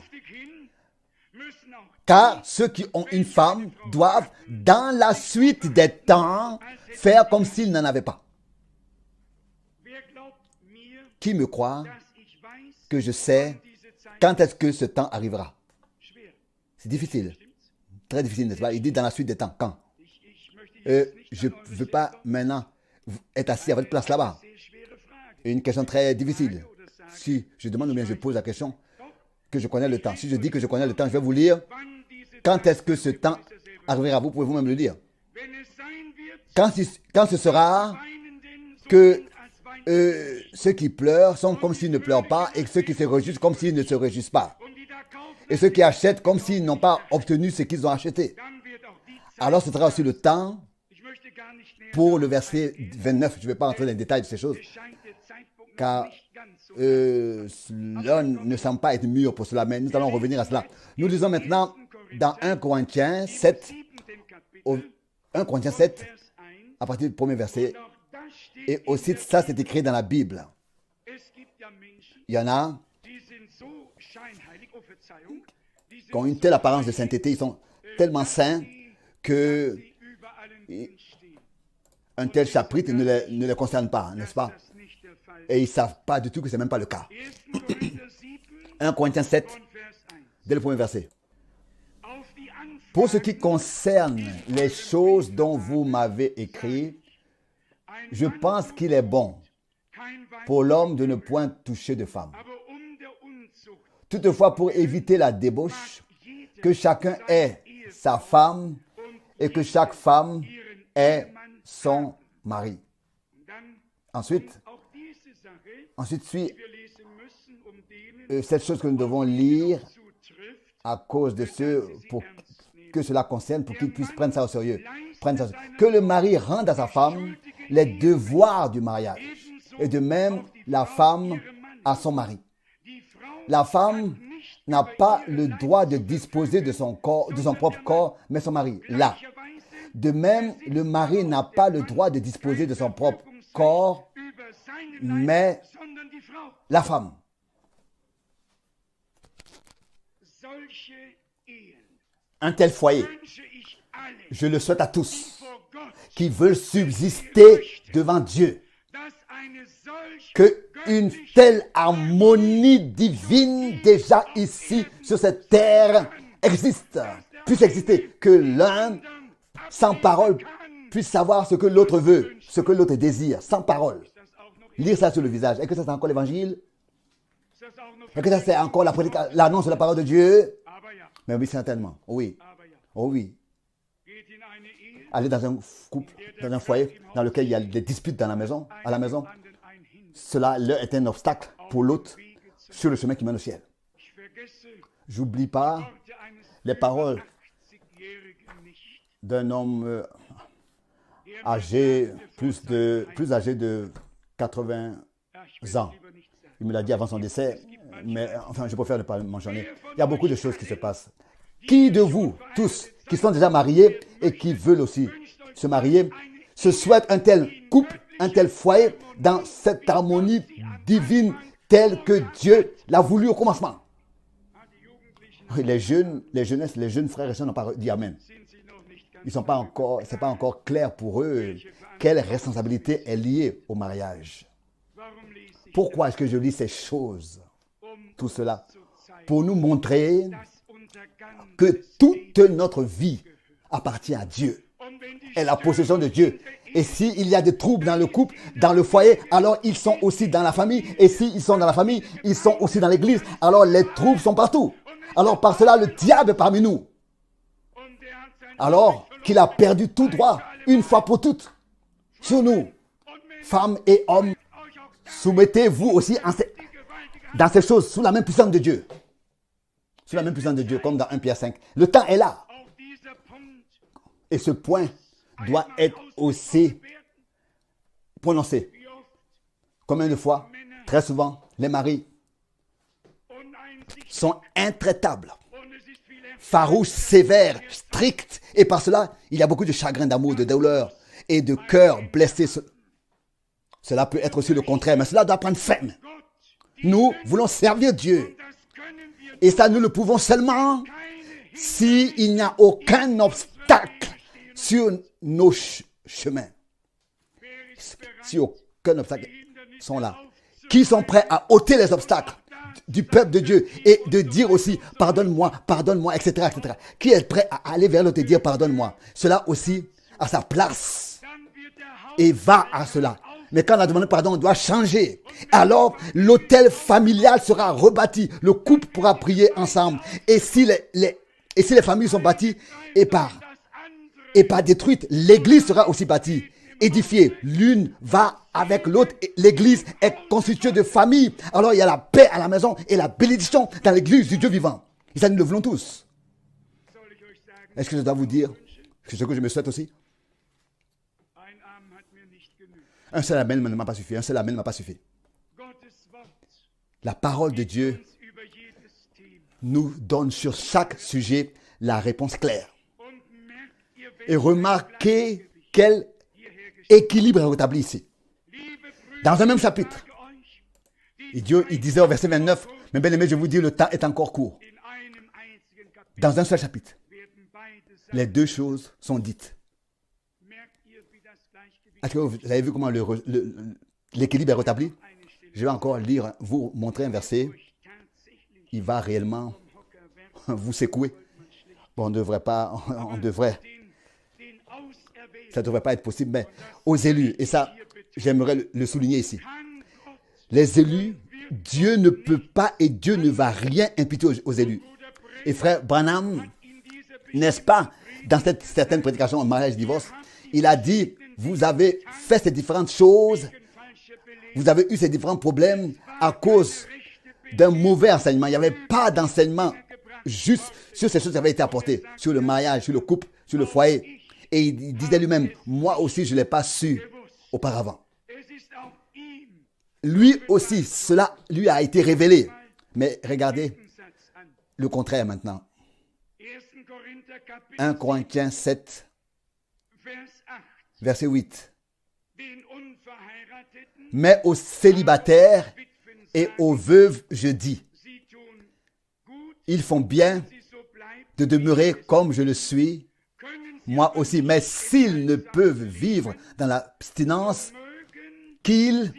Car ceux qui ont une femme doivent, dans la suite des temps, faire comme s'ils n'en avaient pas. Qui me croit que je sais quand est-ce que ce temps arrivera? C'est difficile. Très difficile, n'est-ce pas? Il dit dans la suite des temps. Quand? Je ne veux pas maintenant être assis à votre place là-bas. Une question très difficile. Si je demande ou bien je pose la question, que je connais le temps. Si je dis que je connais le temps, je vais vous lire. Quand est-ce que ce temps arrivera? Vous pouvez vous-même le dire. Quand ce sera que ceux qui pleurent sont comme s'ils ne pleurent pas, et ceux qui se réjouissent comme s'ils ne se réjouissent pas. Et ceux qui achètent comme s'ils n'ont pas obtenu ce qu'ils ont acheté. Alors ce sera aussi le temps pour le verset 29. Je ne vais pas entrer dans les détails de ces choses, car l'homme ne semble pas être mûr pour cela, mais nous allons revenir à cela. Nous lisons maintenant dans 1 Corinthiens 7, 1 Corinthiens 7, à partir du premier verset. Et aussi, ça, c'est écrit dans la Bible. Il y en a qui ont une telle apparence de sainteté, ils sont tellement saints que un tel chapitre ne les concerne pas, n'est-ce pas? Et ils ne savent pas du tout que ce n'est même pas le cas. 1 Corinthiens 7, dès le premier verset. Pour ce qui concerne les choses dont vous m'avez écrit, je pense qu'il est bon pour l'homme de ne point toucher de femme. Toutefois, pour éviter la débauche, que chacun ait sa femme et que chaque femme ait son mari. Ensuite suit cette chose que nous devons lire à cause de ceux pour que cela concerne, pour qu'ils puissent prendre ça au sérieux. Que le mari rende à sa femme les devoirs du mariage. Et de même, la femme à son mari. La femme n'a pas le droit de disposer de son corps, de son propre corps, mais son mari l'a. De même, le mari n'a pas le droit de disposer de son propre corps, mais la femme. Un tel foyer, je le souhaite à tous qui veulent subsister devant Dieu, que une telle harmonie divine déjà ici sur cette terre existe, puisse exister, que l'un sans parole puisse savoir ce que l'autre veut, ce que l'autre désire, sans parole. Lire ça sur le visage. Est-ce que ça c'est encore l'évangile? Est-ce que ça c'est encore l'annonce de la parole de Dieu? Mais oui, certainement. Oui. Oh oui. Aller dans un couple, dans un foyer dans lequel il y a des disputes dans la maison, à la maison, cela est un obstacle pour l'autre sur le chemin qui mène au ciel. J'oublie pas les paroles d'un homme âgé, plus âgé de 80 ans. Il me l'a dit avant son décès, mais enfin, je préfère ne pas le mentionner. Il y a beaucoup de choses qui se passent. Qui de vous, tous, qui sont déjà mariés et qui veulent aussi se marier, se souhaitent un tel couple, un tel foyer, dans cette harmonie divine telle que Dieu l'a voulu au commencement? Les jeunes frères et sœurs n'ont pas dit Amen. Ils sont pas encore, c'est pas encore clair pour eux quelle responsabilité est liée au mariage. Pourquoi est-ce que je lis ces choses? Tout cela pour nous montrer que toute notre vie appartient à Dieu, est la possession de Dieu. Et s'il y a des troubles dans le couple, dans le foyer, alors ils sont aussi dans la famille. Et s'ils sont dans la famille, ils sont aussi dans l'église. Alors les troubles sont partout. Alors par cela, le diable est parmi nous. Alors qu'il a perdu tout droit, une fois pour toutes, sur nous, femmes et hommes, soumettez-vous aussi dans ces choses sous la main puissante de Dieu. Sous la main puissante de Dieu, comme dans 1 Pierre 5. Le temps est là. Et ce point doit être aussi prononcé. Combien de fois, très souvent, les maris sont intraitables, farouches, sévères, stricts. Et par cela, il y a beaucoup de chagrin d'amour, de douleur et de cœur blessé. Cela peut être aussi le contraire, mais cela doit prendre fin. Nous voulons servir Dieu. Et ça, nous le pouvons seulement s'il n'y a aucun obstacle sur nos chemins. Si aucun obstacle sont là. Qui sont prêts à ôter les obstacles du peuple de Dieu et de dire aussi pardonne-moi, etc., etc. Qui est prêt à aller vers l'autre et dire pardonne-moi? Cela aussi a sa place et va à cela. Mais quand on a demandé pardon, on doit changer. Alors, l'autel familial sera rebâti. Le couple pourra prier ensemble. Et si les familles sont bâties et pas détruites, l'église sera aussi bâtie, édifiée. L'une va avec l'autre. L'église est constituée de familles. Alors, il y a la paix à la maison et la bénédiction dans l'église du Dieu vivant. Et ça, nous le voulons tous. Est-ce que je dois vous dire ce que je me souhaite aussi? Un seul amen ne m'a pas suffi. Un seul amen ne m'a pas suffi. La parole de Dieu nous donne sur chaque sujet la réponse claire. Et remarquez quel équilibre est rétabli ici. Dans un même chapitre. Et Dieu, il disait au verset 29, mais bien aimé, je vous dis, le temps est encore court. Dans un seul chapitre, les deux choses sont dites. Est-ce que vous avez vu comment l'équilibre est rétabli? Je vais encore lire, vous montrer un verset. Il va réellement vous secouer. Bon, ça ne devrait pas être possible, mais aux élus, et ça, j'aimerais le souligner ici. Les élus, Dieu ne peut pas et Dieu ne va rien imputer aux élus. Et frère Branham, n'est-ce pas, dans certaines prédications en mariage-divorce, il a dit Vous avez fait ces différentes choses. Vous avez eu ces différents problèmes à cause d'un mauvais enseignement. Il n'y avait pas d'enseignement juste sur ces choses qui avaient été apportées, sur le mariage, sur le couple, sur le foyer. Et il disait lui-même, moi aussi, je ne l'ai pas su auparavant. Lui aussi, cela lui a été révélé. Mais regardez le contraire maintenant. 1 Corinthiens 7, verset 8. Mais aux célibataires et aux veuves, je dis, ils font bien de demeurer comme je le suis, moi aussi. Mais s'ils ne peuvent vivre dans l'abstinence, qu'ils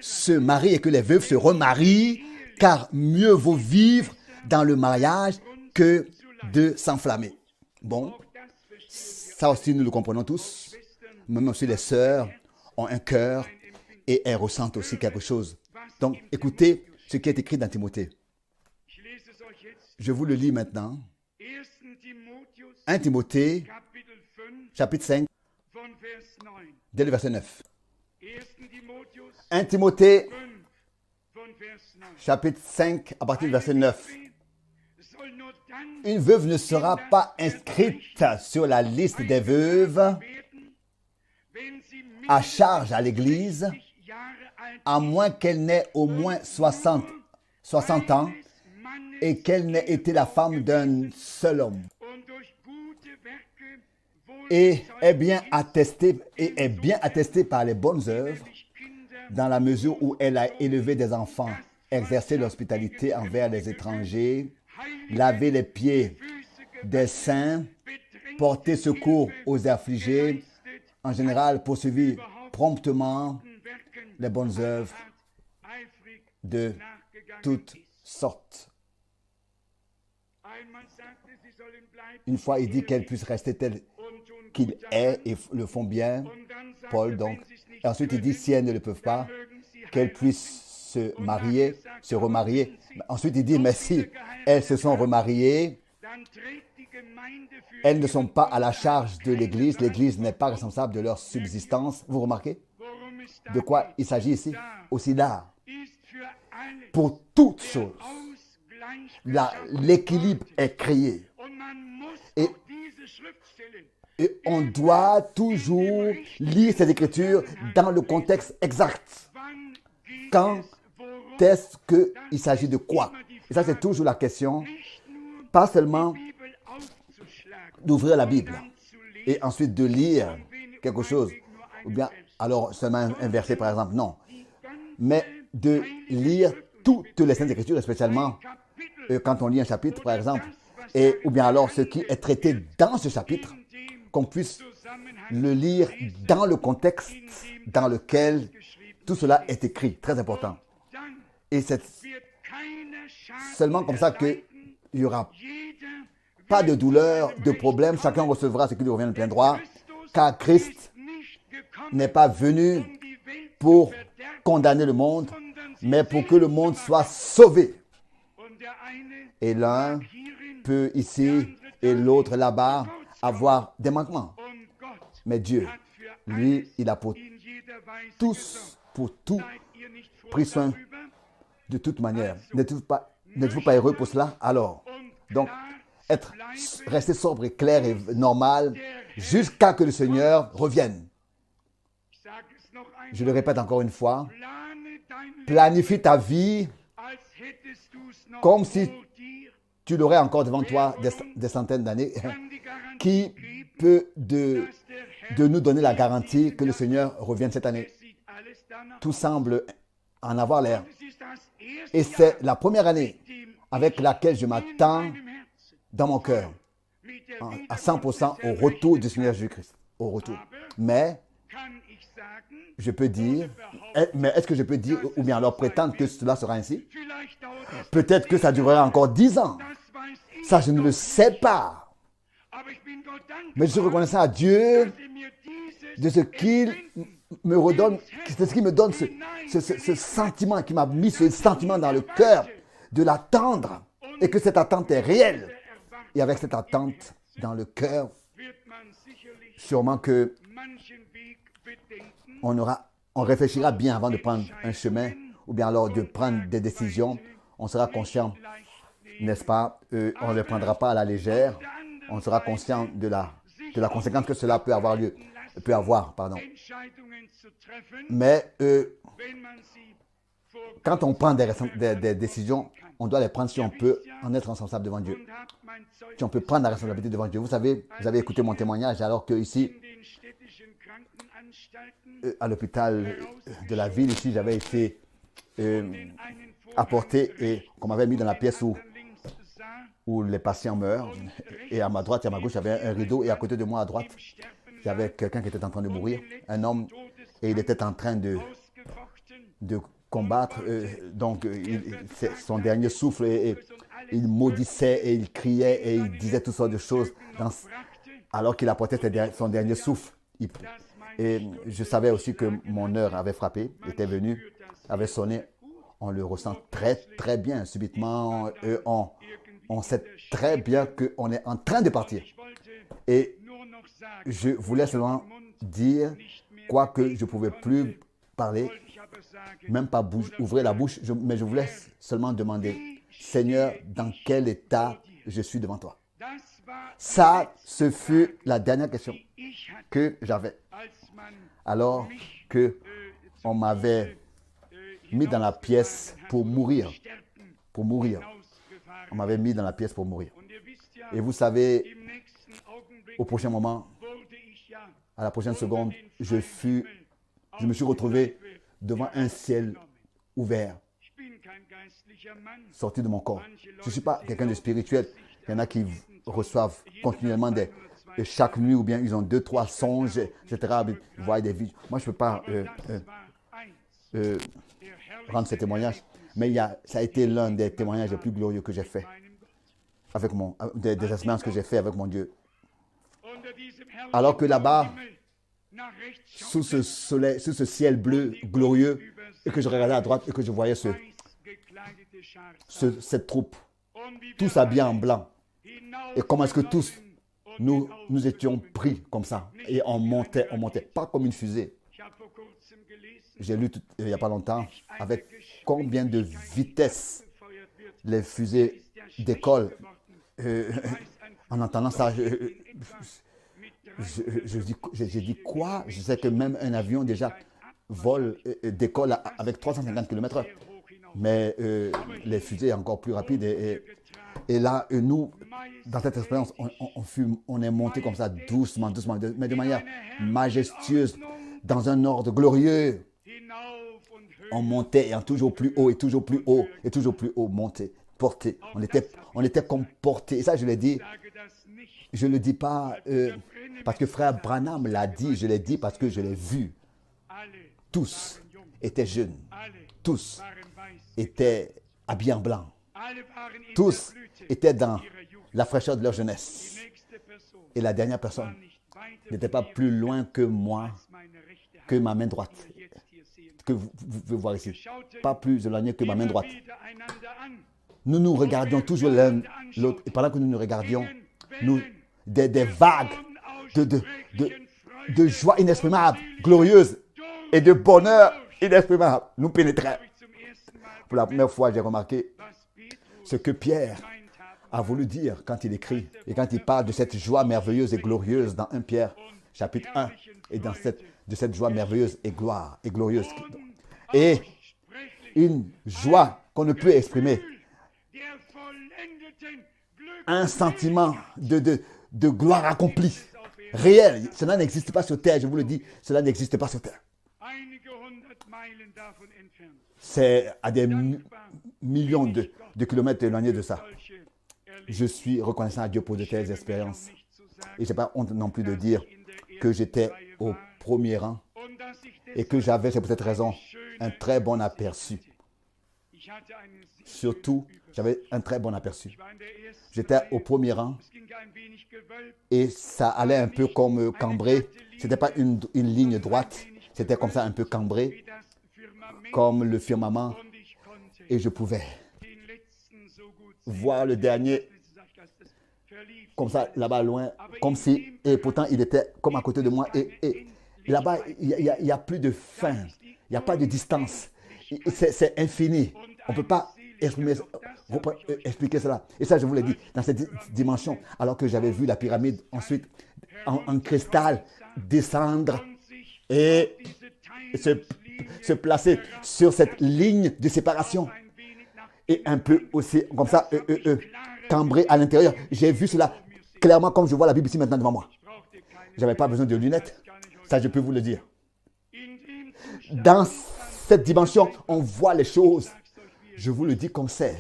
se marient et que les veuves se remarient, car mieux vaut vivre dans le mariage que de s'enflammer. Bon, ça aussi nous le comprenons tous. Même aussi les sœurs ont un cœur et elles ressentent aussi quelque chose. Donc écoutez ce qui est écrit dans Timothée. Je vous le lis maintenant. 1 Timothée, chapitre 5, dès le verset 9. 1 Timothée, chapitre 5, à partir du verset 9. Une veuve ne sera pas inscrite sur la liste des veuves à charge à l'Église, à moins qu'elle n'ait au moins 60 ans et qu'elle n'ait été la femme d'un seul homme et est bien attestée par les bonnes œuvres, dans la mesure où elle a élevé des enfants, exercé l'hospitalité envers les étrangers, lavé les pieds des saints, porté secours aux affligés, en général poursuivi promptement les bonnes œuvres de toutes sortes. Une fois, il dit qu'elle puisse rester telle qu'il est et le font bien, Paul donc. Et ensuite, il dit, si elles ne le peuvent pas, qu'elles puissent se marier, se remarier. Ensuite, il dit, mais si elles se sont remariées, elles ne sont pas à la charge de l'Église. L'Église n'est pas responsable de leur subsistance. Vous remarquez de quoi il s'agit ici? Aussi là, pour toutes choses, l'équilibre est créé. Et on doit toujours lire ces Écritures dans le contexte exact. Quand est-ce qu'il s'agit de quoi? Et ça, c'est toujours la question. Pas seulement d'ouvrir la Bible et ensuite de lire quelque chose. Ou bien, alors seulement un verset par exemple. Non. Mais de lire toutes les Saintes Écritures, et spécialement quand on lit un chapitre par exemple. Ou bien alors ce qui est traité dans ce chapitre, qu'on puisse le lire dans le contexte dans lequel tout cela est écrit. Très important. Et c'est seulement comme ça qu'il n'y aura pas de douleur, de problème. Chacun recevra ce qui lui revient de plein droit. Car Christ n'est pas venu pour condamner le monde, mais pour que le monde soit sauvé. Et l'un peut ici et l'autre là-bas avoir des manquements. Mais Dieu, lui, il a pour tout, pris soin de toute manière. N'êtes-vous pas heureux pour cela? Alors, donc, rester sobre et clair et normal jusqu'à que le Seigneur revienne. Je le répète encore une fois. Planifie ta vie comme si tu l'aurais encore devant toi des centaines d'années. Qui peut de nous donner la garantie que le Seigneur revienne cette année? Tout semble en avoir l'air. Et c'est la première année avec laquelle je m'attends dans mon cœur à 100% au retour du Seigneur Jésus-Christ. Au retour. Mais je peux dire, est-ce que je peux dire, ou bien alors prétendre que cela sera ainsi? Peut-être que ça durera encore 10 ans. Ça, je ne le sais pas. Mais je suis reconnaissant à Dieu de ce qu'il me redonne, c'est ce qui me donne ce sentiment, qui m'a mis ce sentiment dans le cœur de l'attendre et que cette attente est réelle. Et avec cette attente dans le cœur, sûrement que on réfléchira bien avant de prendre un chemin ou bien alors de prendre des décisions. On sera conscient, n'est-ce pas? On ne le prendra pas à la légère. On sera conscient de la conséquence que cela peut avoir. Mais quand on prend des décisions, on doit les prendre si on peut en être responsable devant Dieu. Si on peut prendre la responsabilité devant Dieu. Vous savez, vous avez écouté mon témoignage alors que ici, à l'hôpital de la ville, ici, j'avais été apporté et qu'on m'avait mis dans la pièce où les patients meurent. Et à ma droite et à ma gauche, il y avait un rideau. Et à côté de moi, à droite, il y avait quelqu'un qui était en train de mourir, un homme, et il était en train de combattre. Donc, son dernier souffle, et il maudissait, et il criait, et il disait toutes sortes de choses alors qu'il apportait son dernier souffle. Et je savais aussi que mon heure avait frappé, était venue, avait sonné. On le ressent très, très bien. Subitement, on sait très bien qu'on est en train de partir. Et je voulais seulement dire, quoique je ne pouvais plus parler, même pas ouvrir la bouche, mais je voulais seulement demander, Seigneur, dans quel état je suis devant toi? Ça, ce fut la dernière question que j'avais. Alors qu'on m'avait mis dans la pièce pour mourir. Pour mourir. On m'avait mis dans la pièce pour mourir. Et vous savez, au prochain moment, à la prochaine seconde, je me suis retrouvé devant un ciel ouvert, sorti de mon corps. Je ne suis pas quelqu'un de spirituel. Il y en a qui reçoivent continuellement chaque nuit, ou bien ils ont 2-3 songes, etc. Ils voient des vies. Moi, je ne peux pas rendre ces témoignages, mais ça a été l'un des témoignages les plus glorieux que j'ai fait avec des expériences que j'ai fait avec mon Dieu. Alors que là-bas, sous ce soleil, sous ce ciel bleu glorieux, et que je regardais à droite et que je voyais cette troupe, tous habillés en blanc. Et comment est-ce que tous, nous étions pris comme ça, et on montait, pas comme une fusée. J'ai lu il n'y a pas longtemps avec combien de vitesse les fusées décollent. En entendant ça, j'ai dit quoi? Je sais que même un avion déjà décolle avec 350 km/h. Mais les fusées encore plus rapides. Et là, nous, dans cette expérience, on est monté comme ça doucement, mais de manière majestueuse, dans un ordre glorieux. On montait et toujours plus haut, et toujours plus haut, et toujours plus haut, monté, porté. On était comme porté. Et ça, je l'ai dit. Je ne le dis pas parce que frère Branham l'a dit, je l'ai dit parce que je l'ai vu. Tous étaient jeunes. Tous étaient habillés en blanc. Tous étaient dans la fraîcheur de leur jeunesse. Et la dernière personne n'était pas plus loin que moi, que ma main droite. Que vous pouvez voir ici. Pas plus éloigné que ma main droite. Nous nous regardions toujours l'un l'autre. Et pendant que nous nous regardions, des vagues de joie inexprimable, glorieuse, et de bonheur inexprimable nous pénétraient. Pour la première fois, j'ai remarqué ce que Pierre a voulu dire quand il écrit et quand il parle de cette joie merveilleuse et glorieuse dans 1 Pierre chapitre 1, et de cette joie merveilleuse et glorieuse. Et une joie qu'on ne peut exprimer. Un sentiment de gloire accomplie, réel. Cela n'existe pas sur terre, je vous le dis, cela n'existe pas sur terre. C'est à des millions de kilomètres éloignés de ça. Je suis reconnaissant à Dieu pour de telles expériences. Et je n'ai pas honte non plus de dire que j'étais au premier rang et que j'avais, c'est pour cette raison, un très bon aperçu. Surtout, j'avais un très bon aperçu. J'étais au premier rang et ça allait un peu comme cambré. Ce n'était pas une ligne droite, c'était comme ça un peu cambré, comme le firmament. Et je pouvais voir le dernier. comme ça, là-bas, loin, comme si, et pourtant, il était comme à côté de moi. Et là-bas, il n'y a plus de fin, il n'y a pas de distance. C'est infini. On ne peut pas expliquer cela. Et ça, je vous l'ai dit, dans cette dimension, alors que j'avais vu la pyramide ensuite en cristal descendre et se placer sur cette ligne de séparation. Et un peu aussi, comme ça, cambré à l'intérieur. J'ai vu cela clairement comme je vois la Bible ici maintenant devant moi. Je n'avais pas besoin de lunettes. Ça, je peux vous le dire. Dans cette dimension, on voit les choses. Je vous le dis comme c'est.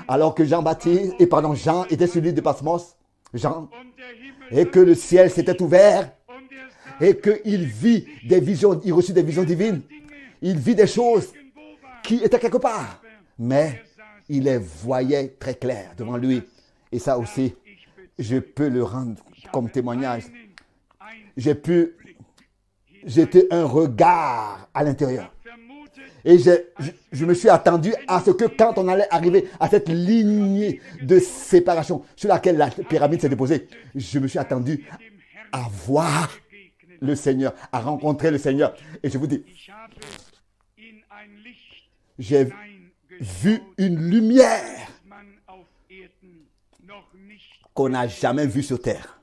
Alors que Jean était sur l'île de Patmos, Jean, et que le ciel s'était ouvert, et qu'il vit des visions, il reçut des visions divines. Il vit des choses qui étaient quelque part. Mais il les voyait très clair devant lui. Et ça aussi, je peux le rendre comme témoignage. J'étais un regard à l'intérieur. Et je me suis attendu à ce que quand on allait arriver à cette ligne de séparation sur laquelle la pyramide s'est déposée, je me suis attendu à voir le Seigneur, à rencontrer le Seigneur. Et je vous dis, j'ai vu une lumière qu'on n'a jamais vue sur terre.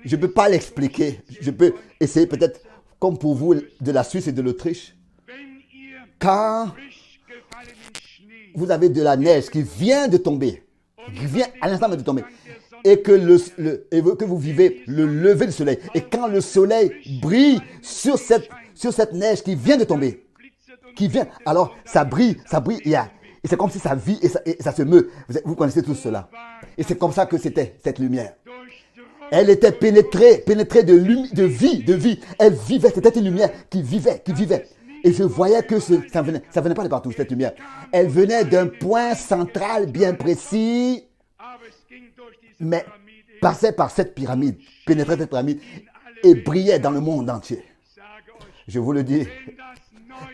Je ne peux pas l'expliquer. Je peux essayer peut-être, comme pour vous, de la Suisse et de l'Autriche. Quand vous avez de la neige qui vient de tomber, qui vient à l'instant de tomber, et que vous vivez le lever du soleil, et quand le soleil brille sur cette neige qui vient de tomber, alors ça brille, et c'est comme si ça vit et ça se meut. Vous connaissez tous cela. Et c'est comme ça que c'était cette lumière. Elle était pénétrée de vie. Elle vivait, c'était une lumière qui vivait. Et je voyais que ça venait pas de partout, cette lumière. Elle venait d'un point central bien précis, mais passait par cette pyramide, pénétrait cette pyramide et brillait dans le monde entier. Je vous le dis,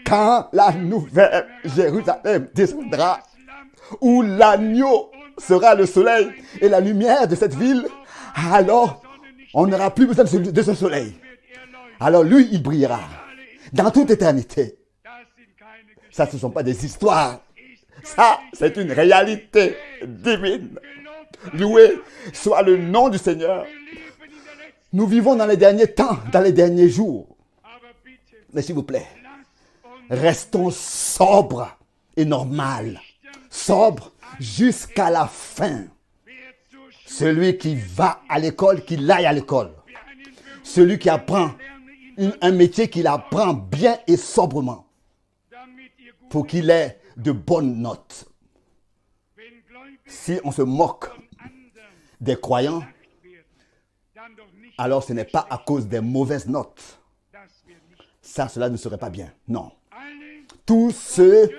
quand la nouvelle Jérusalem descendra, où l'agneau sera le soleil et la lumière de cette ville, alors on n'aura plus besoin de ce soleil. Alors lui, il brillera dans toute éternité. Ça, ce ne sont pas des histoires. Ça, c'est une réalité divine. Loué soit le nom du Seigneur. Nous vivons dans les derniers temps, dans les derniers jours. Mais s'il vous plaît, restons sobres et normales. Sobres jusqu'à la fin. Celui qui va à l'école, qu'il aille à l'école. Celui qui apprend un métier, qu'il apprend bien et sobrement. Pour qu'il ait de bonnes notes. Si on se moque des croyants, alors ce n'est pas à cause des mauvaises notes. Ça, cela ne serait pas bien. Non. Tous ceux,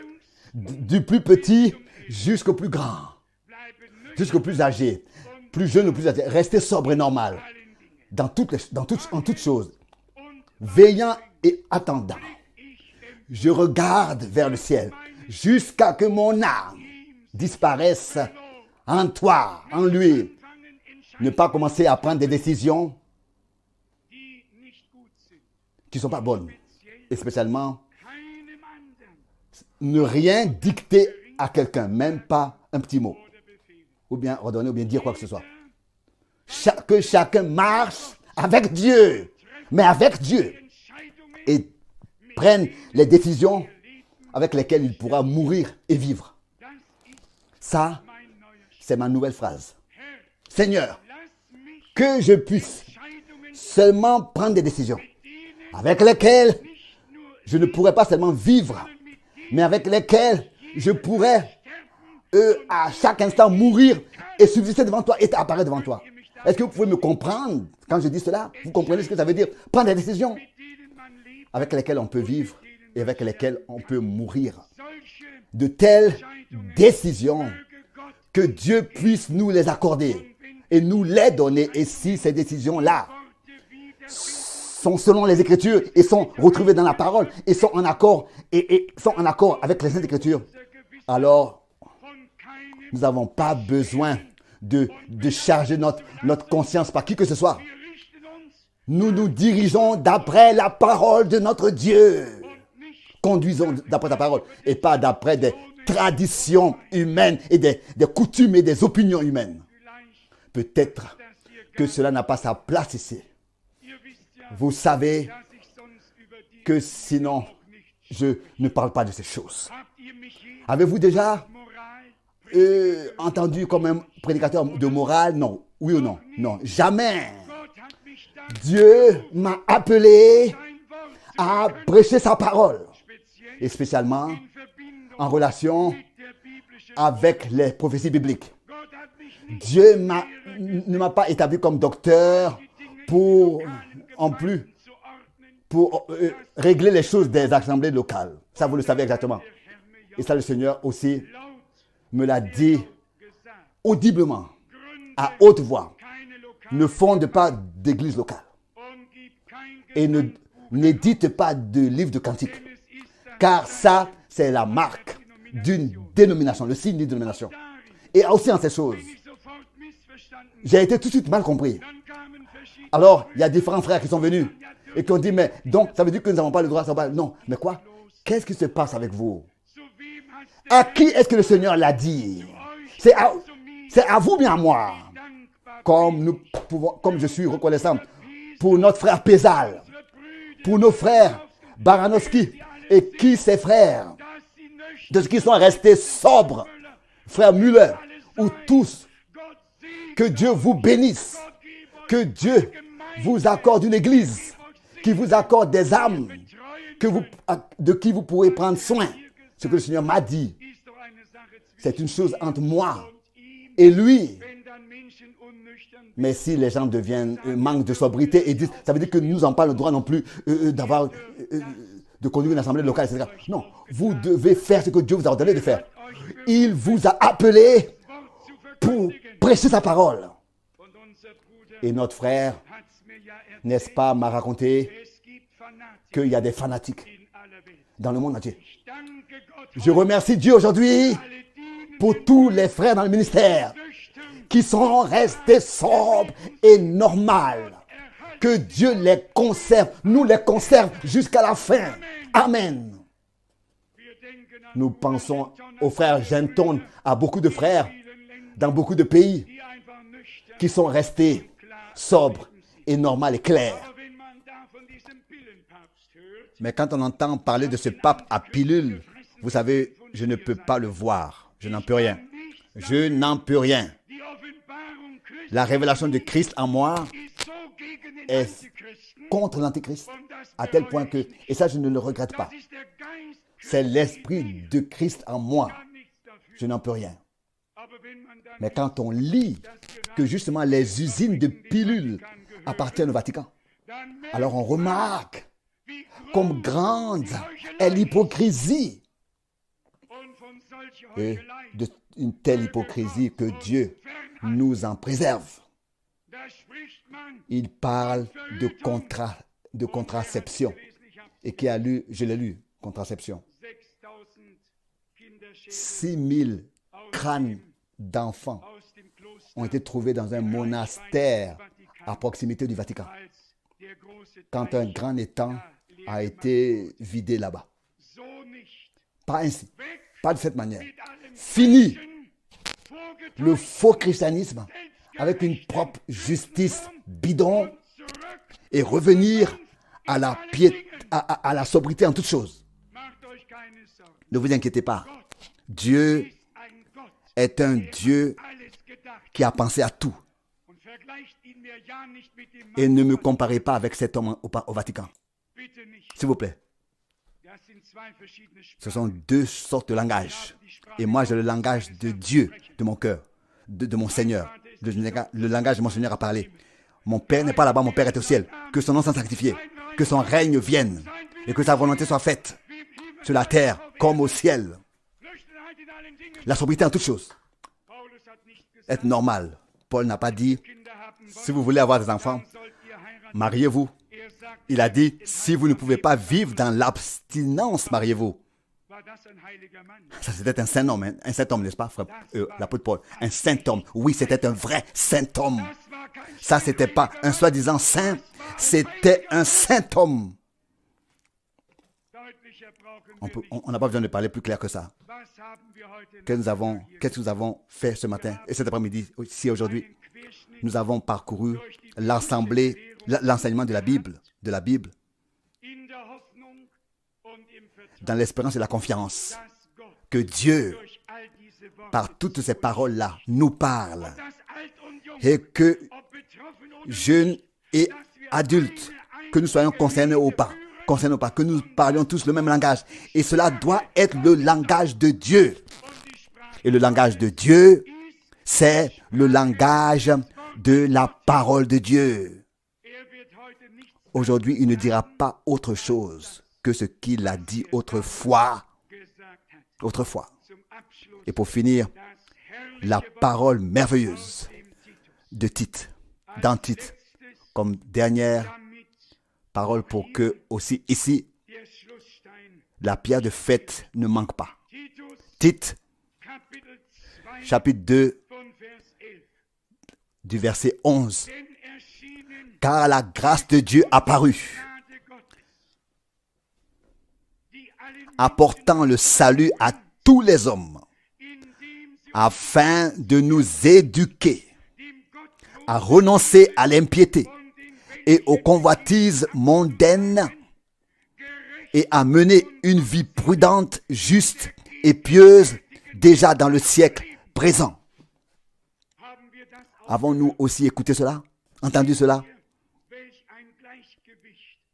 du plus petit jusqu'au plus grand, jusqu'au plus âgé, plus jeune ou plus âgé, restez sobre et normal en toutes choses, veillant et attendant. Je regarde vers le ciel jusqu'à que mon âme disparaisse en toi, en lui. Ne pas commencer à prendre des décisions qui ne sont pas bonnes. Et spécialement, ne rien dicter à quelqu'un, même pas un petit mot. Ou bien ordonner, ou bien dire quoi que ce soit. Que chacun marche avec Dieu, mais avec Dieu. Et prenne les décisions avec lesquelles il pourra mourir et vivre. Ça, c'est ma nouvelle phrase. Seigneur, que je puisse seulement prendre des décisions avec lesquelles je ne pourrais pas seulement vivre, mais avec lesquelles je pourrais à chaque instant mourir et subsister devant toi et apparaître devant toi. Est-ce que vous pouvez me comprendre quand je dis cela? Vous comprenez ce que ça veut dire? Prendre des décisions avec lesquelles on peut vivre et avec lesquelles on peut mourir. De telles décisions que Dieu puisse nous les accorder et nous les donner. Et si ces décisions-là sont selon les Écritures et sont retrouvées dans la parole et sont en accord avec les Saintes Écritures, alors nous n'avons pas besoin de charger notre conscience par qui que ce soit. Nous nous dirigeons d'après la parole de notre Dieu. Conduisons d'après ta parole et pas d'après des traditions humaines et des coutumes et des opinions humaines. Peut-être que cela n'a pas sa place ici. Vous savez que sinon, je ne parle pas de ces choses. Avez-vous déjà entendu comme un prédicateur de morale? Non. Oui ou non? Non. Jamais. Dieu m'a appelé à prêcher sa parole. Et spécialement en relation avec les prophéties bibliques. Dieu ne m'a pas établi comme docteur pour régler les choses des assemblées locales. Ça, vous le savez exactement. Et ça, le Seigneur aussi me l'a dit audiblement, à haute voix. Ne fonde pas d'église locale. Et n'édite pas de livre de cantiques. Car ça, c'est la marque d'une dénomination, le signe d'une dénomination. Et aussi en ces choses, j'ai été tout de suite mal compris. Alors, il y a différents frères qui sont venus et qui ont dit, mais donc, ça veut dire que nous n'avons pas le droit, non, mais quoi? Qu'est-ce qui se passe avec vous? À qui est-ce que le Seigneur l'a dit? C'est à vous, bien à moi. Comme je suis reconnaissant pour notre frère Pézal, pour nos frères Baranowski et qui ses frères, de ceux qui sont restés sobres, frère Müller, ou tous, que Dieu vous bénisse, que Dieu vous accorde une église, qui vous accorde des âmes, de qui vous pourrez prendre soin. Ce que le Seigneur m'a dit, c'est une chose entre moi et lui. Mais si les gens manquent de sobriété et disent, ça veut dire que nous n'avons pas le droit non plus de conduire une assemblée locale, etc. Non, vous devez faire ce que Dieu vous a ordonné de faire. Il vous a appelé pour prêcher sa parole. Et notre frère, n'est-ce pas, m'a raconté qu'il y a des fanatiques dans le monde entier. Je remercie Dieu aujourd'hui pour tous les frères dans le ministère qui sont restés sobres et normaux. Que Dieu les conserve, nous les conserve jusqu'à la fin. Amen. Nous pensons aux frères Genton, à beaucoup de frères dans beaucoup de pays qui sont restés sobres et normaux et clairs. Mais quand on entend parler de ce pape à pilule, vous savez, je ne peux pas le voir. Je n'en peux rien. Je n'en peux rien. La révélation de Christ en moi est contre l'antichrist à tel point que, et ça je ne le regrette pas, c'est l'esprit de Christ en moi. Je n'en peux rien. Mais quand on lit que justement les usines de pilules appartiennent au Vatican, alors on remarque comme grande est l'hypocrisie. Et d'une telle hypocrisie que Dieu nous en préserve. Il parle de contraception. Et qui a lu, je l'ai lu, contraception. 6000 crânes d'enfants ont été trouvés dans un monastère à proximité du Vatican. Quand un grand étang a été vidé là-bas. Pas ainsi. Pas de cette manière. Fini le faux christianisme avec une propre justice bidon et revenir à la piété, à la sobriété en toutes choses. Ne vous inquiétez pas. Dieu est un Dieu qui a pensé à tout. Et ne me comparez pas avec cet homme au Vatican. S'il vous plaît. Ce sont deux sortes de langage. Et moi, j'ai le langage de Dieu, de mon cœur, de mon Seigneur. Le langage de mon Seigneur a parlé. Mon Père n'est pas là-bas, mon Père est au ciel. Que son nom soit sanctifié. Que son règne vienne. Et que sa volonté soit faite sur la terre comme au ciel. La sobriété en toutes choses. Être normal. Paul n'a pas dit, si vous voulez avoir des enfants, mariez-vous. Il a dit, si vous ne pouvez pas vivre dans l'abstinence, mariez-vous. Ça, c'était un saint homme, un saint homme, n'est-ce pas, frère, l'apôtre Paul? Un saint homme. Oui, c'était un vrai saint homme. Ça, c'était pas un soi-disant saint, c'était un saint homme. On n'a pas besoin de parler plus clair que ça. Qu'est-ce que nous avons fait ce matin et cet après-midi, ici aujourd'hui? Nous avons parcouru l'enseignement de la Bible, dans l'espérance et la confiance que Dieu, par toutes ces paroles-là, nous parle et que jeunes et adultes, que nous soyons concernés ou pas, que nous parlions tous le même langage. Et cela doit être le langage de Dieu. Et le langage de Dieu, c'est le langage de la parole de Dieu. Aujourd'hui, il ne dira pas autre chose que ce qu'il a dit autrefois. Et pour finir, la parole merveilleuse de Tite, dans Tite, comme dernière parole pour que aussi ici, la pierre de fête ne manque pas. Tite, chapitre 2, du verset 11. Car la grâce de Dieu apparut, apportant le salut à tous les hommes, afin de nous éduquer à renoncer à l'impiété et aux convoitises mondaines et à mener une vie prudente, juste et pieuse déjà dans le siècle présent. Avons-nous aussi écouté cela? Entendu cela?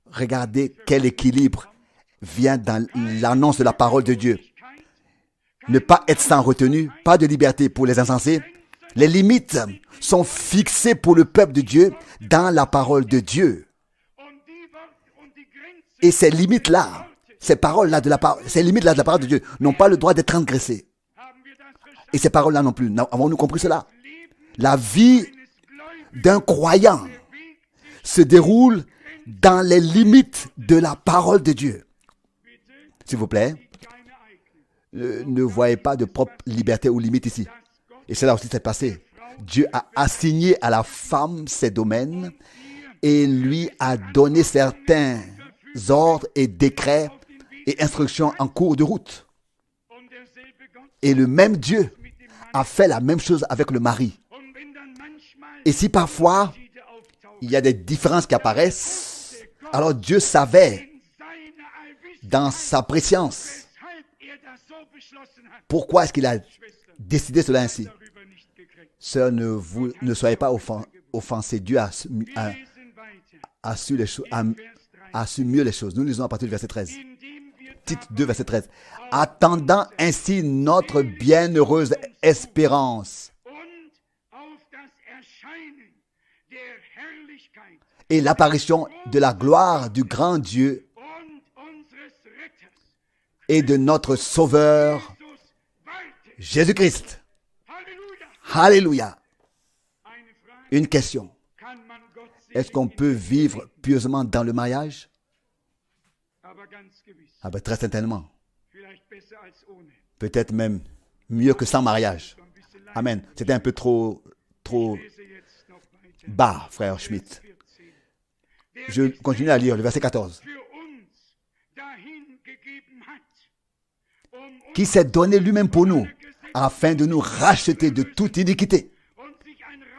Regardez quel équilibre vient dans l'annonce de la parole de Dieu. Ne pas être sans retenue, pas de liberté pour les insensés. Les limites sont fixées pour le peuple de Dieu dans la parole de Dieu. Et ces limites-là, ces paroles-là ces limites-là de la parole de Dieu n'ont pas le droit d'être transgressées. Et ces paroles-là non plus. Avons-nous compris cela? La vie d'un croyant se déroule dans les limites de la parole de Dieu. S'il vous plaît, ne voyez pas de propre liberté ou limite ici. Et cela aussi s'est passé. Dieu a assigné à la femme ses domaines et lui a donné certains ordres et décrets et instructions en cours de route. Et le même Dieu a fait la même chose avec le mari. Et si parfois il y a des différences qui apparaissent, alors Dieu savait dans sa préscience pourquoi est-ce qu'il a décidé cela ainsi. Sœurs, ne soyez pas offensés. Dieu a su mieux les choses. Nous lisons à partir du verset 13. Tite 2, verset 13. Attendant ainsi notre bienheureuse espérance et l'apparition de la gloire du grand Dieu et de notre Sauveur Jésus-Christ. Alléluia. Une question. Est-ce qu'on peut vivre pieusement dans le mariage? Ah ben, très certainement. Peut-être même mieux que sans mariage. Amen. C'était un peu trop bas, frère Schmitt. Je continue à lire le verset 14. Qui s'est donné lui-même pour nous, afin de nous racheter de toute iniquité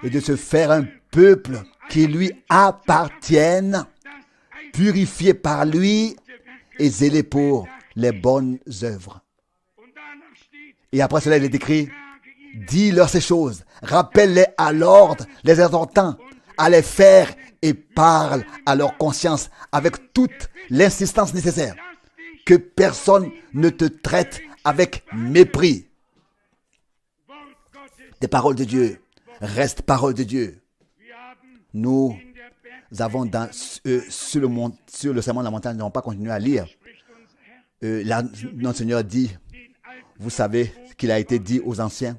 et de se faire un peuple qui lui appartienne, purifié par lui et zélé pour les bonnes œuvres. Et après cela, il est écrit, dis-leur ces choses, rappelle-les à l'ordre, les exhortant à les faire et parle à leur conscience avec toute l'insistance nécessaire. Que personne ne te traite avec mépris. Des paroles de Dieu restent paroles de Dieu. Nous avons sur le sermon de la montagne, nous n'avons pas continué à lire. Notre Seigneur dit, vous savez ce qu'il a été dit aux anciens,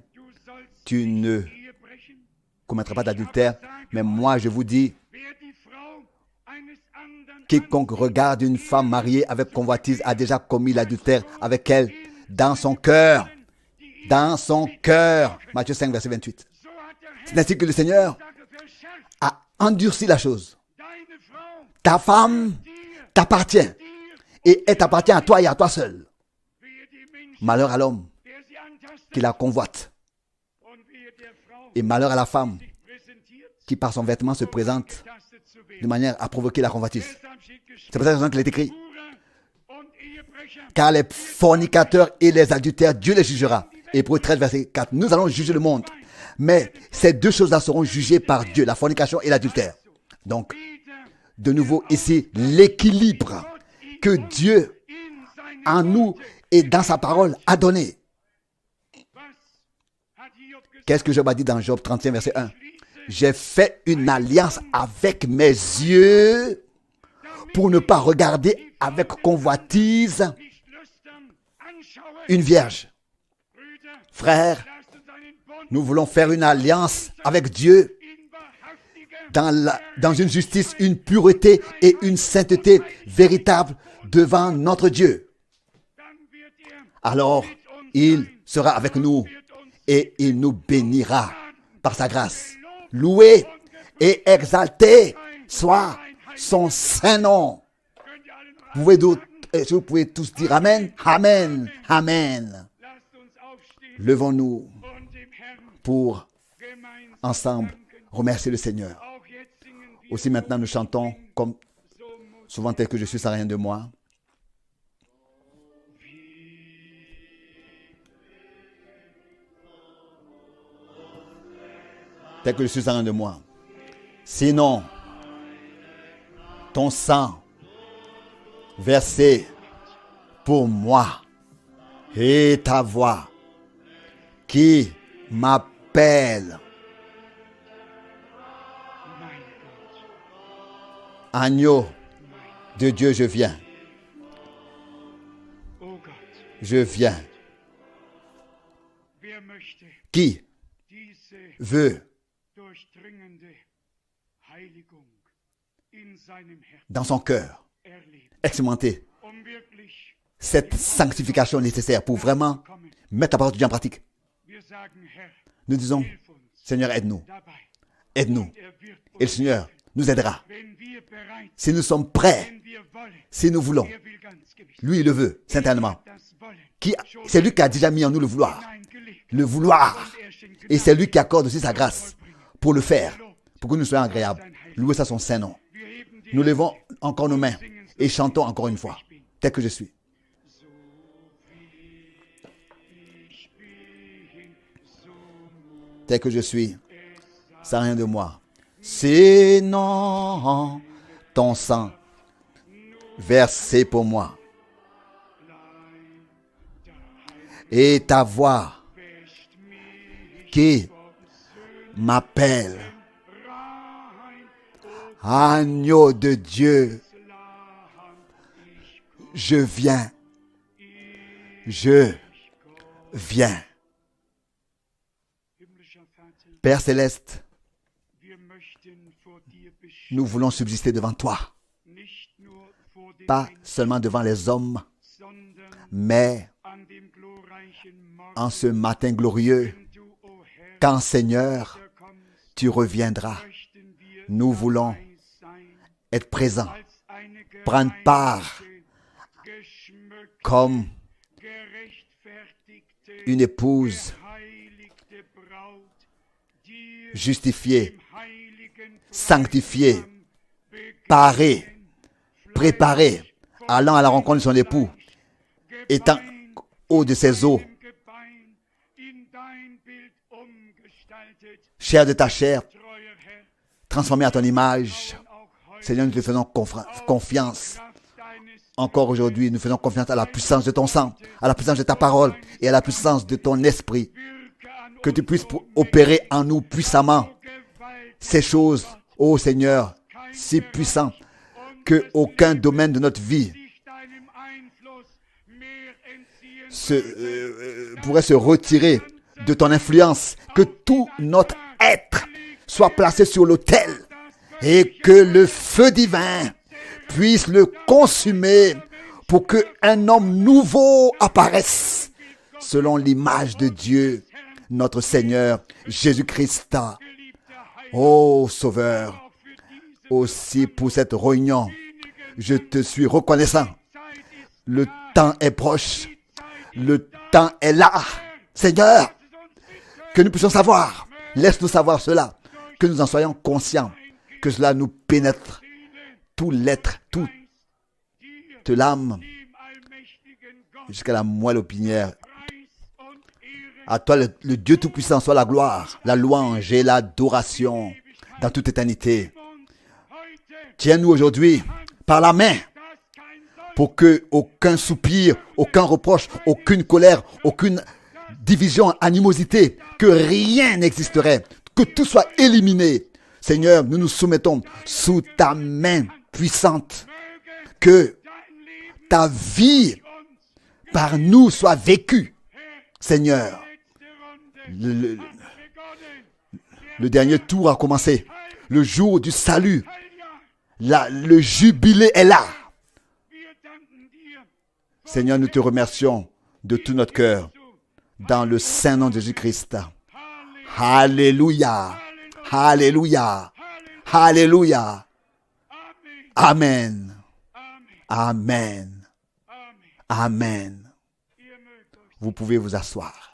tu ne commettras pas d'adultère, mais moi je vous dis, Quiconque regarde une femme mariée avec convoitise a déjà commis l'adultère avec elle dans son cœur. Dans son cœur. Matthieu 5, verset 28. C'est ainsi que le Seigneur a endurci la chose. Ta femme t'appartient et elle t'appartient à toi et à toi seul. Malheur à l'homme qui la convoite et malheur à la femme qui par son vêtement se présente de manière à provoquer la convoitise. C'est pour cette raison qu'il est écrit: car les fornicateurs et les adultères, Dieu les jugera. Hébreux 13, verset 4. Nous allons juger le monde. Mais ces deux choses-là seront jugées par Dieu, la fornication et l'adultère. Donc, de nouveau ici, l'équilibre que Dieu en nous et dans sa parole a donné. Qu'est-ce que Job a dit dans Job 31, verset 1? J'ai fait une alliance avec mes yeux pour ne pas regarder avec convoitise une vierge. Frères, nous voulons faire une alliance avec Dieu dans une justice, une pureté et une sainteté véritable devant notre Dieu. Alors, il sera avec nous et il nous bénira par sa grâce. Loué et exalté soit son saint nom. Vous pouvez tous dire Amen, Amen, Amen. Levons-nous pour ensemble remercier le Seigneur. Aussi maintenant nous chantons comme souvent tel que je suis sans rien de moi. Tel que je suis sans rien de moi. Sinon, ton sang versé pour moi et ta voix qui m'appelle. Agneau de Dieu, je viens. Je viens. Qui veut dans son cœur expérimenter cette sanctification nécessaire pour vraiment mettre la parole de Dieu en pratique? Nous disons, Seigneur, aide-nous. Aide-nous. Et le Seigneur nous aidera. Si nous sommes prêts, si nous voulons, lui, il le veut, sincèrement. C'est lui qui a déjà mis en nous le vouloir. Le vouloir. Et c'est lui qui accorde aussi sa grâce pour le faire, pour que nous soyons agréables. Louez ça son saint nom. Nous levons encore nos mains et chantons encore une fois, tel que je suis. Tel que je suis, sans rien de moi. Sinon, ton sang versé pour moi et ta voix qui m'appelle. Agneau de Dieu, je viens. Je viens. Père céleste, nous voulons subsister devant toi. Pas seulement devant les hommes, mais en ce matin glorieux, quand Seigneur, tu reviendras. Nous voulons être présents, prendre part comme une épouse justifiée, sanctifiée, parée, préparée, allant à la rencontre de son époux, étant haut de ses eaux, chair de ta chair, transformée à ton image. Seigneur, nous te faisons confiance. Encore aujourd'hui, nous faisons confiance à la puissance de ton sang, à la puissance de ta parole et à la puissance de ton esprit. Que tu puisses opérer en nous puissamment ces choses, ô Seigneur, si puissant qu'aucun domaine de notre vie pourrait se retirer de ton influence, que tout notre être soit placé sur l'autel et que le feu divin puisse le consumer pour qu'un homme nouveau apparaisse selon l'image de Dieu, notre Seigneur Jésus-Christ. Ô Sauveur, aussi pour cette réunion, je te suis reconnaissant. Le temps est proche. Le temps est là. Seigneur, que nous puissions savoir. Laisse-nous savoir cela. Que nous en soyons conscients. Que cela nous pénètre. Tout l'être, toute l'âme, jusqu'à la moelle opinière. À toi, le Dieu Tout-Puissant, soit la gloire, la louange et l'adoration dans toute éternité. Tiens-nous aujourd'hui par la main pour que aucun soupir, aucun reproche, aucune colère, aucune division, animosité, que rien n'existerait, que tout soit éliminé. Seigneur, nous nous soumettons sous ta main puissante, que ta vie par nous soit vécue. Seigneur, le dernier tour a commencé. Le jour du salut. Le jubilé est là. Seigneur, nous te remercions de tout notre cœur. Dans le saint nom de Jésus-Christ. Alléluia. Alléluia. Alléluia. Amen. Amen. Amen. Vous pouvez vous asseoir.